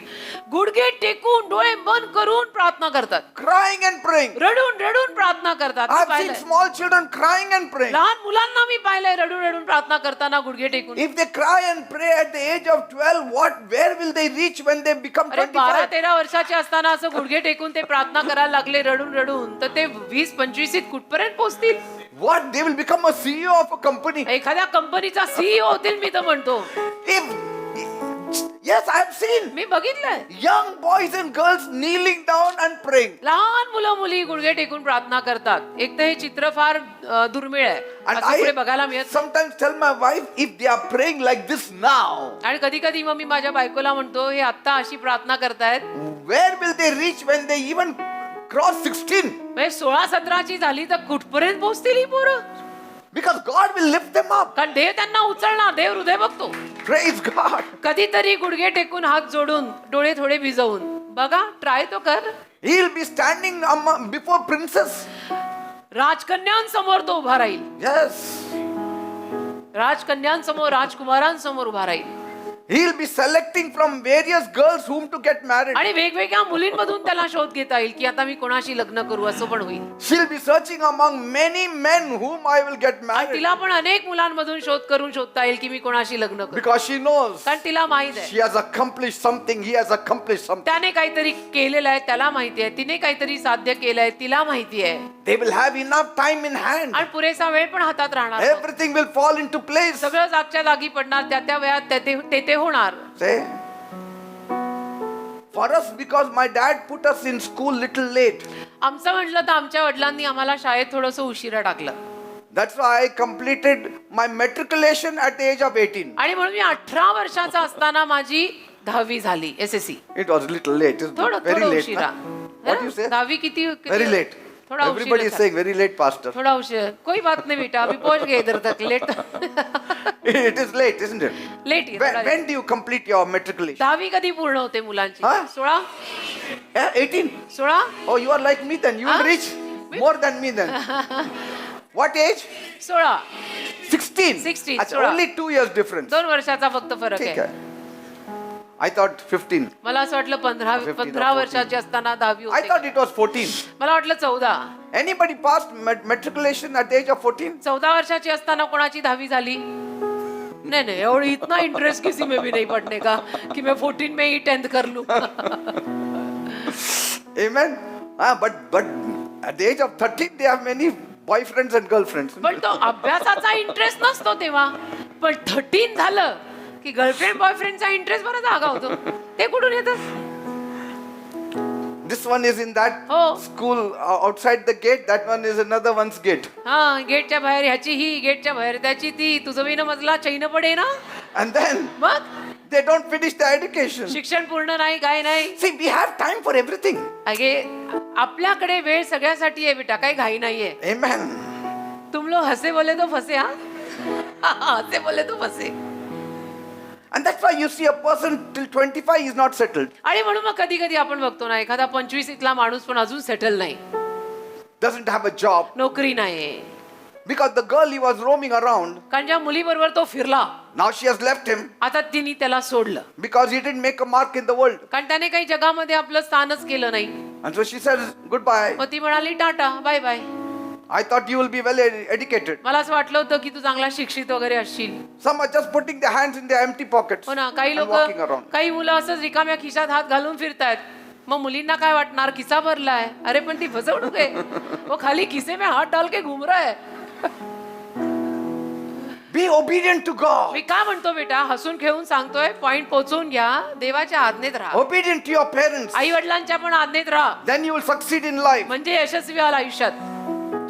गुडघे टेकून डोळे बंद करून प्रार्थना करतात, Crying and praying. रडून रडून प्रार्थना करतात. I मी have seen पाहिलंय. small children crying and praying. लहान मुलांना मी पाहिलंय रडून रडून प्रार्थना करताना गुडघे टेकून. If they cry and pray at the age of 12, where will they reach when they become अरे 25? 12-13 वर्षाचे असताना असं गुडघे टेकून ते प्रार्थना करायला लागले रडून रडून, तर ते 20-25 कुठपर्यंत पोहोचतील? What? They will become a CEO of a company. एखाद्या कंपनीचा सीईओ होतील मी तर म्हणतो. If yes, I have seen मी बघितलंय young boys and girls kneeling down and praying. लहान मुलं मुली गुडघे टेकून प्रार्थना करतात. एक तर हे चित्र फार दुर्मिळ आहे, And असं पुढे I बघायला मिळत नाही. sometimes tell my wife, if they are praying like this now, आणि कधी कधी मग मी माझ्या बायकोला म्हणतो, हे आता अशी प्रार्थना करतायत, where will they reach when they even cross 16? म्हणजे 16-17ची झाली तर कुठपर्यंत पोहोचतील ही पोरं? Because God will lift them up. कारण देव त्यांना उचलणार. देव हृदय बघतो. Praise God. कधीतरी गुडघे टेकून हात जोडून डोळे थोडे भिजवून बघा, ट्राय तो कर. He'll be standing before princes. राजकन्यांसमोर तो उभा राहील. Yes. राजकन्यांसमोर, राजकुमारांसमोर उभा राहील. He'll be selecting from various girls whom to get married. आणि वेगवेगळ्या मुलींमधून त्याला शोध घेता येईल की आता मी कोणाशी लग्न करू, असं पण होईल. She'll be searching among many men whom I will get आणि married. तिला पण अनेक मुलांमधून शोध करून शोधता येईल की मी कोणाशी लग्न करू, Because she knows कारण तिला माहित आहे she has accomplished something, he has accomplished something. त्याने काहीतरी केलेलं आहे, त्याला माहिती आहे, तिने काहीतरी साध्य केलंय, तिला माहिती आहे. They will have enough time in hand. आणि पुरेसा वेळ पण हातात राहणार. Everything will fall into place. सगळं जागच्या जागी पडणार, त्या त्या वेळात ते होणार. Say, for us, because my dad put us in school little late. आमचं म्हटलं तर आमच्या वडिलांनी आम्हाला शाळेत थोडंसं उशिरा टाकलं. That's why I completed my matriculation at the age of 18. आणि म्हणून मी 18 वर्षाचा असताना माझी 10वी झाली SSC. It was little late. It's थोडं very थोडं late. उशिरा. What you say? 10वी किती? Very late. थोड़ा Everybody is उशिरा saying very late, pastor. थोड़ा उशिरा. कोई बात नहीं बेटा, अभी पहुंच गए इधर तक. Late It is late, isn't it? Late आहे, When, थोडा when do you complete your matriculation? 10वी कधी पूर्ण होते मुलांची? हा? 16? Yeah, 18. 16? Oh, you are like me then. You will Huh? reach more than me then. What age? 16. 16. 16, Achha, 16. only 2 years difference. 2 वर्षाचा फक्त फरक ठीक आहे. आहे. I thought 15. मला असं वाटलं 15 15 15 वर्षाची असताना 10वी I thought होते. it was 14. मला वाटलं 14. Anybody passed matriculation at the age of 14? 14 वर्षाची असताना कोणाची 10वी झाली? नहीं नहीं, एवढी इतना इंटरेस्ट किसी में भी नहीं पढ़ने का कि मैं 14 में ही 10th कर लूं. Amen. But at the age of 13 they have many boyfriends and girlfriends. पण तो अभ्यासाचा इंटरेस्ट नसतो तेव्हा. पण 13 झालं की गर्लफ्रेंड बॉयफ्रेंडचा इंटरेस्ट बरा जागा होतो. ते कुठून येतं? This one is in that Oh. school outside the gate. That one is another one's gate. हा, गेटच्या बाहेर ह्याची ही, गेटच्या बाहेर त्याची ती. तुझं विन मजला चैन पडे ना. And then मग they don't finish their education. शिक्षण पूर्ण नाही, काय नाही. See, we have time for everything. अगे आपल्याकडे वेळ सगळ्यासाठी आहे बेटा, काही घाई नाहीये. Amen. तुम लोग हसे बोले तो फसे. हा हसे बोले तो फसे. And that's why you see a person till 25 is not settled. आणि म्हणून मग कधी कधी आपण बघतो ना, एखादा 25 माणूस पण अजून सेटल नाही, Doesn't have a job. नोकरी नाही. Because the girl he was roaming around, कारण ज्या मुलीबरोबर तो फिरला, now she has left him. आता तिने त्याला सोडलं. Because he didn't make a mark in the world. कारण त्याने काही जगामध्ये आपलं स्थानच केलं नाही. And so she says goodbye. मग ती म्हणाली tata, bye bye. I thought you will be well educated. मला असं वाटलं होतं की तू चांगला शिक्षित वगैरे असशील. Some are just putting their hands in their empty pockets हो ना, काही and लोक, walking around. काही मुलं असंच रिकाम्या खिशात हात घालून फिरतायत. मग मुलींना काय वाटणार, खिसा भरलाय. अरे पण ती फसवणूक आहे. वो खाली खिसे में हाथ डाल के घूम रहा है. Be obedient to God. मी का म्हणतो बेटा, हसून खेळून सांगतोय, पॉइंट पोहोचवून घ्या. देवाच्या आज्ञेत राहा, Obedient to your parents. आई वडिलांच्या पण आज्ञेत राहा, Then you will succeed in life. म्हणजे यशस्वी व्हाल आयुष्यात.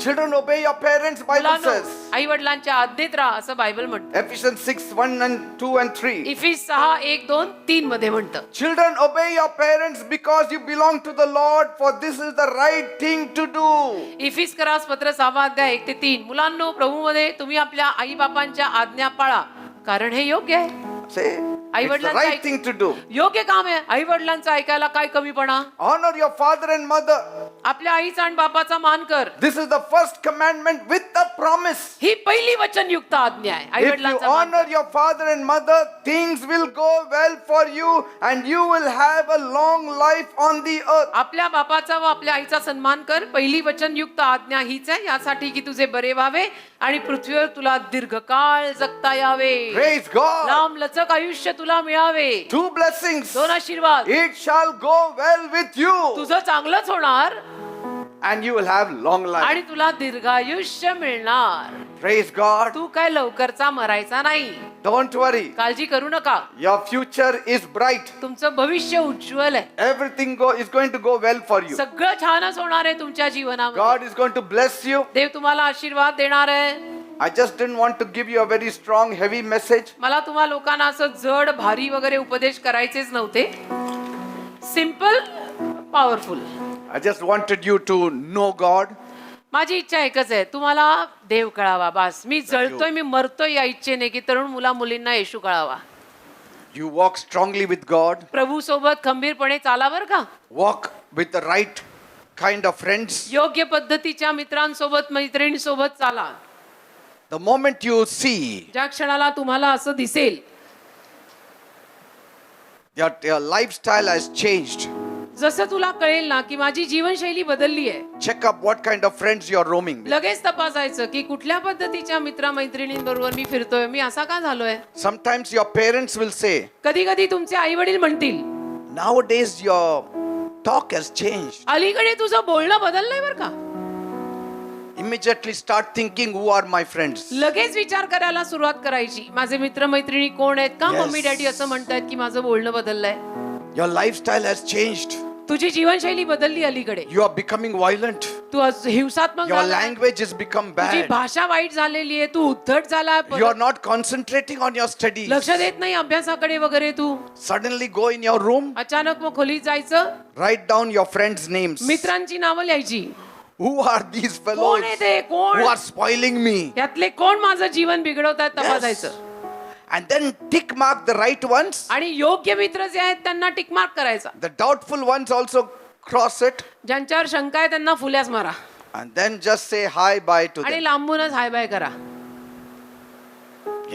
Children, obey your parents, Bible says. आई वडिलांच्या आज्ञेत राहा असं बायबल म्हणतं. Ephesians 6:1-2 and 3. इफिस 6:1-2-3 मध्ये म्हणतं. Children, obey your parents because you belong to the Lord, for this is the right thing to do. इफिस करास पत्र 6:1-3. मुलांनो, प्रभूमध्ये तुम्ही आपल्या आई बापांच्या आज्ञा पाळा, कारण हे योग्य आहे. Say, आई it's the वडिलांचं right thing to do. योग्य काम आहे. आई वडिलांचं ऐकायला काय कमीपणा. Honor your father and mother. आपल्या आईचा आणि बापाचा मान कर. This is the first commandment with the promise. ही पहिली वचनयुक्त आज्ञा आहे. आई If you वडिलांचा मान honor कर. your father and mother, things will go well for you and you will have a long life on the earth. आपल्या बापाचा व आपल्या आईचा सन्मान कर. पहिली वचनयुक्त आज्ञा हीच आहे, यासाठी की तुझे बरे व्हावे आणि पृथ्वीवर तुला दीर्घकाळ जगता यावे. Praise God. लांब लचक आयुष्य तुला मिळावे. 2 blessings. 2 आशीर्वाद. It shall go well with you तुझं चांगलंच होणार and you will have long life. आणि तुला दीर्घायुष्य मिळणार. Praise God. तू काय लवकरचा मरायचा नाही. Don't worry. काळजी करू नका. Your future is bright. तुमचं भविष्य उज्ज्वल आहे. Everything is going to go well for you. सगळं छानच होणार आहे तुमच्या जीवनामध्ये. God is going to bless you. देव तुम्हाला आशीर्वाद देणार आहे. I just didn't want to give you a very strong, heavy message. मला तुम्हा लोकांना असं जड भारी वगैरे उपदेश करायचेच नव्हते. Simple, powerful. I just wanted you to know God. माझी इच्छा एकच आहे, तुम्हाला देव कळावा. बस मी जळतोय, मी मरतोय या इच्छेने की तरुण मुला मुलींना येशू कळावा. You walk strongly with God. प्रभू सोबत खंबीरपणे चाला बरं का. Walk with the right kind of friends. योग्य पद्धतीच्या मित्रांसोबत मैत्रिणींसोबत चाला. The moment you see ज्या क्षणाला तुम्हाला असं दिसेल that your lifestyle has changed, जसं तुला कळेल ना की माझी जीवनशैली बदलली आहे, check up what kind of friends you are roaming with. लगेच तपासायचं की कुठल्या पद्धतीच्या मित्रमैत्रिणींबरोबर मी फिरतोय, मी असा का झालोय. Sometimes your parents will say, कधी कधी तुमचे आई वडील म्हणतील, nowadays your talk has changed. अलीकडे तुझं बोलणं बदललंय बरं का. Immediately start thinking, who are my friends? लगेच विचार करायला सुरुवात करायची, माझे मित्रमैत्रिणी कोण आहेत का. Yes. मम्मी डॅडी असं म्हणतायत की माझं बोलणं बदललंय. Your lifestyle has changed. तुझी जीवनशैली बदलली अलीकडे. You are becoming violent. तू हिंसात्मक Your झालाय. language has become तुझी bad. भाषा वाईट झालेली आहे. तू उद्धट झालाय. You are not concentrating on your studies. लक्ष देत नाही अभ्यासाकडे वगैरे. तू Suddenly go in your room, अचानक मग खोलीत जायचं, write down your friends' names. मित्रांची नावं लिहायची. Who are these fellows कोण आहे ते, कोण who are spoiling me? यातले कोण माझं जीवन बिघडवतायत तपासायचं. And then tick mark the right ones. आणि योग्य मित्र जे आहेत त्यांना टिक मार्क करायचा. The doubtful ones also cross it. ज्यांच्यावर शंका आहे त्यांना फुल्यास मारा And then just say hi bye to आणि them. लांबूनच हाय बाय करा.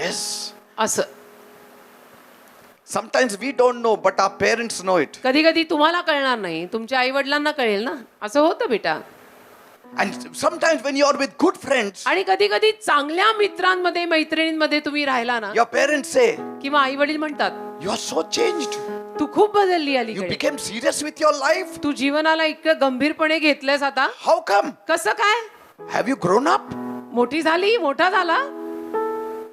Yes. असं Sometimes we don't know, but our parents know it. कधी कधी तुम्हाला कळणार नाही, तुमच्या आई वडिलांना कळेल ना. असं होतं बेटा. And sometimes when you are with good friends, आणि कधी कधी चांगल्या मित्रांमध्ये मैत्रिणींमध्ये तुम्ही राहिला ना, your parents say, किंवा आई वडील म्हणतात, you are so changed. तू खूप बदलली You अलीकडे. became serious with your life. तू जीवनाला इतकं गंभीरपणे घेतलंयस आता. How come? कसं काय. Have you grown up? मोठी झाली, मोठा झाला,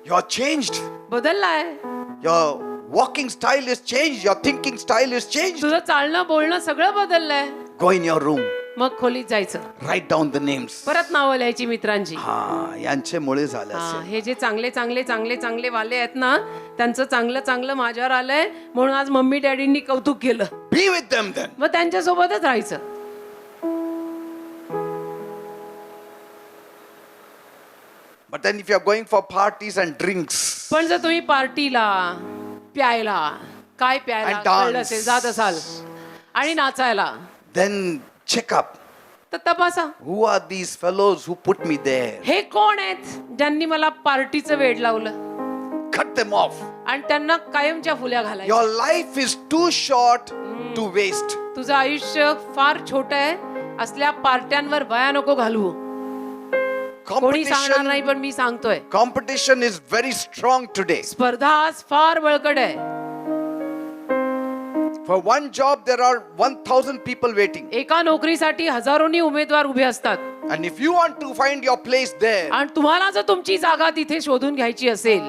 You are changed. बदललाय. Your walking style is changed. Your thinking style is changed. तुझं चालणं बोलणं सगळं बदललंय. Go in your room. मग खोलीत जायचं, Write down the names. परत नावं लिहायची मित्रांची. यांचे मुळे झाले हा, असेल. हे जे चांगले चांगले चांगले चांगले वाले आहेत ना, त्यांचं चांगलं चांगलं माझ्यावर आलंय म्हणून आज मम्मी डॅडींनी कौतुक केलं. Be with them then. मग त्यांच्या सोबतच राहायचं. But then if you are going for parties and drinks पण जर तुम्ही पार्टीला प्यायला काय प्यायला And dance. कळलं असेल, जात असाल आणि नाचायला, then check up. तर तपासा, Who are these fellows who put me there? हे कोण आहेत ज्यांनी मला पार्टीचं वेड लावलं. Cut them off. आणि त्यांना कायमच्या फुल्या घालायच्या. Your life is too short to waste. तुझं आयुष्य फार छोट आहे, असल्या पार्ट्यांवर वया नको घालवू. कोणी सांगणार नाही पण मी सांगतोय, Competition is very strong today. स्पर्धा आज फार बळकट आहे. For one job there are 1,000 people waiting. एका नोकरीसाठी हजारोनी उमेदवार उभे असतात. And if you want to find your place there, आणि तुम्हाला जर तुमची जागा तिथे शोधून घ्यायची असेल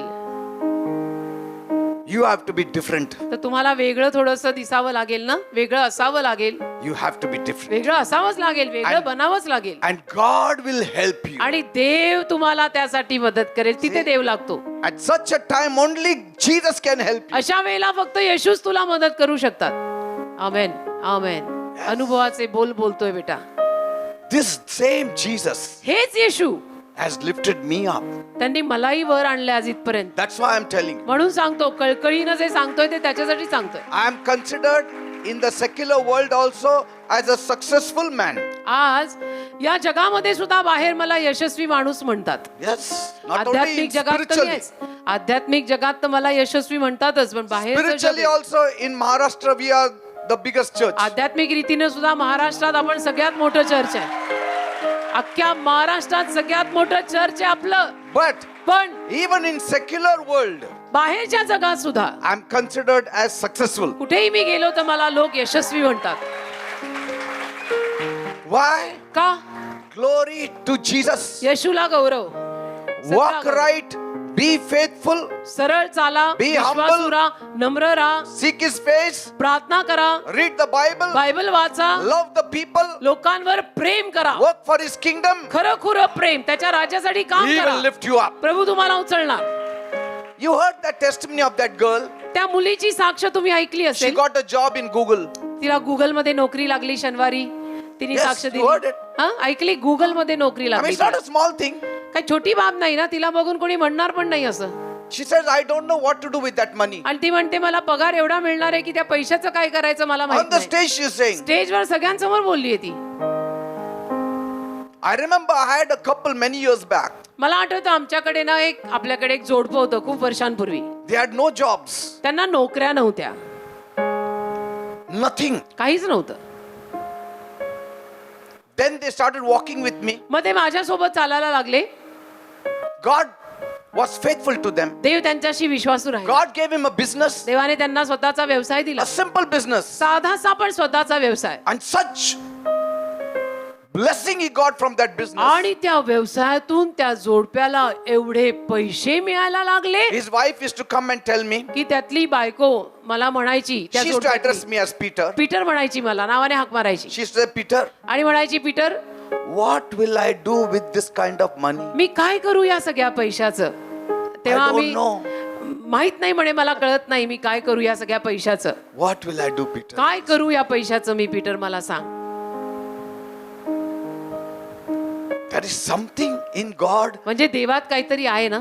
you have to be different. तर तुम्हाला वेगळं थोडंसं दिसावं लागेल ना, वेगळं असावं लागेल, You have to be different. वेगळं असावंच लागेल, वेगळं बनावंच लागेल. And God will help you. आणि देव तुम्हाला त्यासाठी मदत करेल. तिथे देव लागतो. At such a time only Jesus can help you. अशा वेळेला फक्त येशूच तुला मदत करू शकतात. आमेन, आमेन. अनुभवाचे बोल बोलतोय बेटा. This same Jesus हेच येशू has lifted me up. त्यांनी मलाही वर आणले आज इथपर्यंत. That's why I'm telling you. म्हणून सांगतो, कळकळीनं जे सांगतोय ते त्याच्यासाठी सांगतोय. I am considered in the secular world also as a successful man. आज या जगामध्ये सुद्धा बाहेर मला यशस्वी माणूस म्हणतात. Yes. Not only आध्यात्मिक जगात तर spiritually. नाहीच. आध्यात्मिक जगात तर मला यशस्वी म्हणतातच, पण बाहेर Spiritually also in Maharashtra we are the biggest church. आध्यात्मिक रीतीने सुद्धा महाराष्ट्रात आपण सगळ्यात मोठं चर्च आहे. अख्ख्या महाराष्ट्रात सगळ्यात मोठं चर्च आहे आपलं. But पण even in secular world बाहेरच्या जगात सुद्धा I am considered as successful. कुठेही मी गेलो तर मला लोक यशस्वी म्हणतात. Why? का? Glory to Jesus. येशूला Gaurav. Walk right, be faithful, सरळ चाला, Be humble. विश्वासू राहा, नम्र राहा, seek His face, प्रार्थना करा, read the Bible, बायबल वाचा, love the people, लोकांवर प्रेम करा, work for His kingdom. खरं प्रेम, त्याच्या राज्यासाठी काम He करा. will lift you up. प्रभू तुम्हाला उचलणार. You heard that testimony of that girl. त्या मुलीची साक्ष तुम्ही ऐकली She असेल. got a job in Google. तिला गुगल मध्ये नोकरी लागली शनिवारी. तिने Yes, साक्ष you heard दिली. it. हा, ऐकली, गुगल मध्ये नोकरी I mean, लागली. it's not a small thing. काही छोटी बाब नाही ना, तिला बघून कोणी म्हणणार पण नाही असं. She says, I don't know what to do with that money. आणि ती म्हणते मला पगार एवढा मिळणार आहे की त्या पैशाचं काय करायचं मला On माहित the नाही. stage, she is saying, स्टेजवर सगळ्यांसमोर बोलली ती. I remember I had a couple many years back. मला आठवतं आमच्याकडे ना आपल्याकडे एक जोडपं होतं खूप वर्षांपूर्वी. They had no jobs, त्यांना नोकऱ्या नव्हत्या, nothing. काहीच नव्हतं. Then they started walking with me. मग ते माझ्यासोबत चालायला लागले. God was faithful to them. देव त्यांच्याशी विश्वासू राहिले. God gave him a business, देवाने त्यांना स्वतःचा व्यवसाय दिला. a simple business. साधासा पण स्वतःचा व्यवसाय. And such blessing he got from that business. आणि त्या व्यवसायातून त्या जोडप्याला एवढे पैसे मिळायला लागले His wife used to come and tell me. की त्यातली बायको मला म्हणायची, त्या She used to address जोडप्यातली me as Peter. Peter म्हणायची, मला नावाने हाक मारायची She used to say, Peter, आणि म्हणायची, Peter what will I do with this kind of money? मी काय करू या सगळ्या पैशाचं. तेव्हा I don't आम्ही know. माहित नाही म्हणे, मला कळत नाही मी काय करू या सगळ्या पैशाचं. What will I do, Peter? काय करू या पैशाचं मी, पीटर मला सांग. There is something in God म्हणजे देवात काहीतरी आहे ना,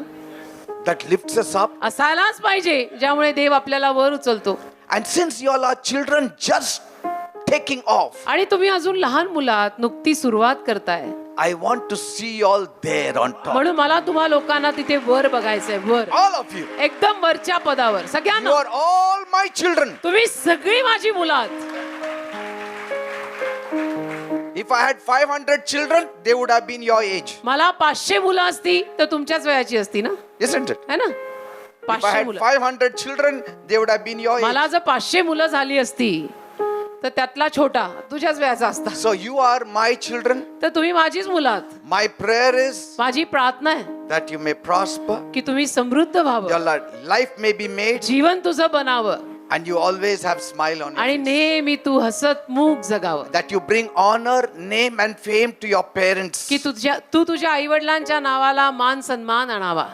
that lifts us up. असायलाच पाहिजे ज्यामुळे देव आपल्याला वर उचलतो. And since you all are children just taking off, आणि तुम्ही अजून लहान मुलात नुकती सुरुवात करताय, I want to see you all there on top. म्हणून मला तुम्हा लोकांना तिथे वर बघायचंय, वर, All of you. एकदम वरच्या पदावर. You सगळ्यांना, are all my children. तुम्ही सगळी माझी मुलं आहात. If I had 500 children, they would have been your age. मला 500 मुलं असती तर तुमच्याच वयाची असती ना, Isn't it? है ना. If I 500 had मुलं. 500 children, they would have been your age. मला जर 500 मुलं झाली असती तर त्यातला छोटा तुझ्याच वयाचा असता. So you are my children. तर तुम्ही माझीच मुलं आहात. My prayer is माझी प्रार्थना आहे that you may prosper. की तुम्ही समृद्ध व्हावं, Your life may be made जीवन तुझं बनावं, and you always have smile on आणि your face. नेहमी तू हसत मुख जगावं. That you bring honor, name and fame to your parents. की तू तुझ्या आई वडिलांच्या नावाला मान सन्मान आणावा.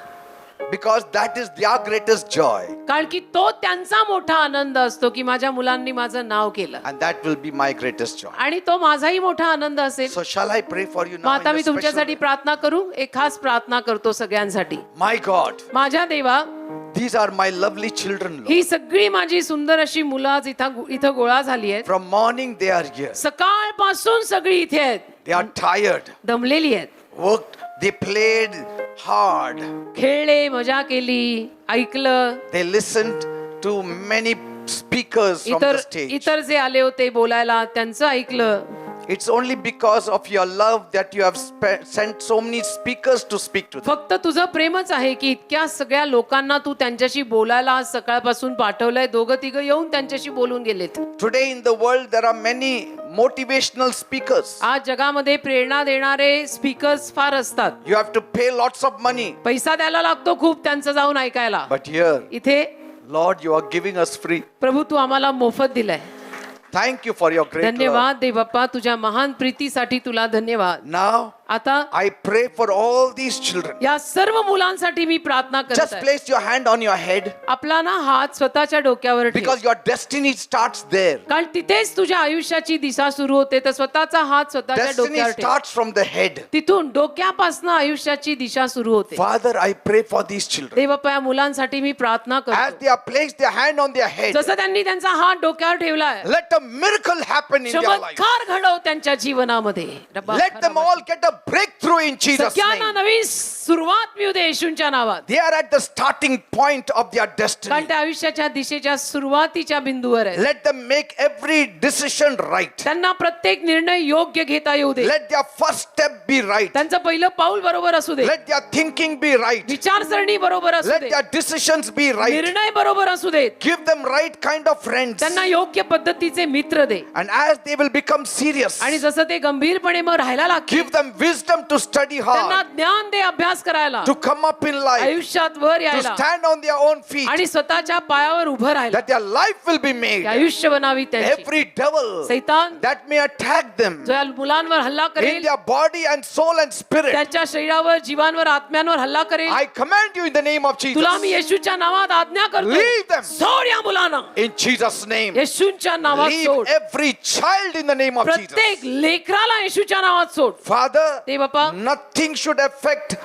Because that is their greatest joy. कारण की तो त्यांचा मोठा आनंद असतो की माझ्या मुलांनी माझं नाव केलं, And that will be my greatest joy. आणि तो माझाही मोठा आनंद असेल. So shall I pray for you मग now? आता in मी a special तुमच्यासाठी way? प्रार्थना करू. एक खास प्रार्थना करतो सगळ्यांसाठी. My God, माझ्या देवा, these are my lovely children, Lord. ही सगळी माझी सुंदर अशी मुलं आज इथं गोळा झाली आहेत. From morning they are here. सकाळपासून सगळी इथे आहेत, They are tired. दमलेली आहेत. Worked. They played hard. खेळले, मजा केली, ऐकलं. They listened to many speakers from the stage. इतर जे आले होते बोलायला त्यांचं ऐकलं. It's only because of your love that you have sent so many speakers to speak to them. फक्त तुझं प्रेमच आहे की इतक्या सगळ्या लोकांना तू त्यांच्याशी बोलायला आज सकाळपासून पाठवलंय. दोघं तिघं येऊन त्यांच्याशी बोलून गेलेत. Today in the world there are many motivational speakers. आज जगामध्ये प्रेरणा देणारे स्पीकर्स फार असतात. You have to pay lots of money. पैसा द्यायला लागतो खूप त्यांचं जाऊन ऐकायला. But here, इथे Lord, you are giving us free. प्रभू तू आम्हाला मोफत दिलाय. Thank you for your great love. धन्यवाद देव बाप्पा, तुझ्या महान प्रीतीसाठी तुला धन्यवाद. Now, आता I pray for all these children. या सर्व मुलांसाठी मी प्रार्थना करत Just आहे. place your hand on your head आपला ना हात स्वतःच्या डोक्यावर ठेव. because your destiny starts there. कारण तिथेच तुझ्या आयुष्याची दिशा सुरू होते. तर स्वतःचा हात स्वतःच्या Destiny डोक्यावर ठेव. starts from the head. तिथून डोक्यापासून आयुष्याची दिशा सुरू होते. Father, I pray for these children. देवप्पा या मुलांसाठी मी प्रार्थना As करतो. they have placed their hand on their head, जसं त्यांनी त्यांचा हात डोक्यावर ठेवलाय, let a miracle happen in their life. चमत्कार घडव त्यांच्या जीवनामध्ये. Let them all get a breakthrough in Jesus' सगळ्यांना name. नवी सुरुवात मिळू दे येशूंच्या नावात. They are at the starting point of their कारण destiny. त्या आयुष्याच्या दिशेच्या सुरुवातीच्या बिंदूवर आहे. Let them make every decision right. त्यांना प्रत्येक निर्णय योग्य घेता येऊ दे. Let their first step be right. त्यांचं पहिलं पाऊल बरोबर असू दे. Let their thinking be right. विचारसरणी बरोबर असू Let they. their decisions be right. निर्णय बरोबर असू देत. Give them right kind of friends. त्यांना योग्य पद्धतीचे मित्र दे. And as they will become serious, आणि जसं ते गंभीरपणे मग राहायला लागतील, give them wisdom to study त्यांना hard, ज्ञान दे अभ्यास करायला, to come up in life, आयुष्यात वर to यायला stand on their own feet, आणि स्वतःच्या पायावर उभं राहायला. that their life will be ते made. आयुष्य बनावी त्यांची. Every devil सैतान that may attack them जो या मुलांवर हल्ला in करेल, their body and soul and spirit, त्यांच्या शरीरावर, जीवांवर, आत्म्यांवर हल्ला करेल, I command you in the name of तुला मी Jesus. येशूच्या नावात आज्ञा करतो, Leave them सोड या मुलांना in Jesus' name. येशूच्या नावात Leave सोड. every child in the name of Jesus. प्रत्येक लेकराला येशूच्या नावात सोड. Father, ते बाप्पा, nothing should affect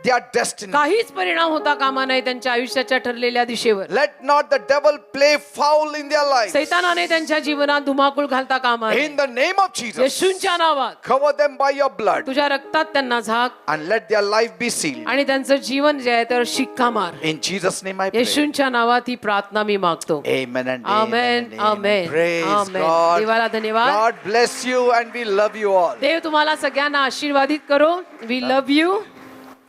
their destiny. काहीच परिणाम होता कामा नये त्यांच्या आयुष्याच्या ठरलेल्या दिशेवर. Let not the devil play foul in their lives. सैतानाने त्यांच्या जीवनात धुमाकूळ घालता कामा नये. In the name of Jesus, येशूच्या नावात cover them by your blood तुझ्या रक्तात त्यांना झाक and let their life be sealed. आणि त्यांचं जीवन जे आहे तर शिक्का मार. In Jesus' name I pray. येशूच्या नावात ही प्रार्थना मी मागतो. Amen and amen, amen. Amen, Praise amen. God. देवाला धन्यवाद. God bless you and we love you all. देव तुम्हाला सगळ्यांना आशीर्वादित करो. We love you.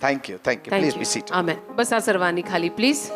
Thank you. Please be seated. Amen. बसा सर्वांनी खाली प्लीज.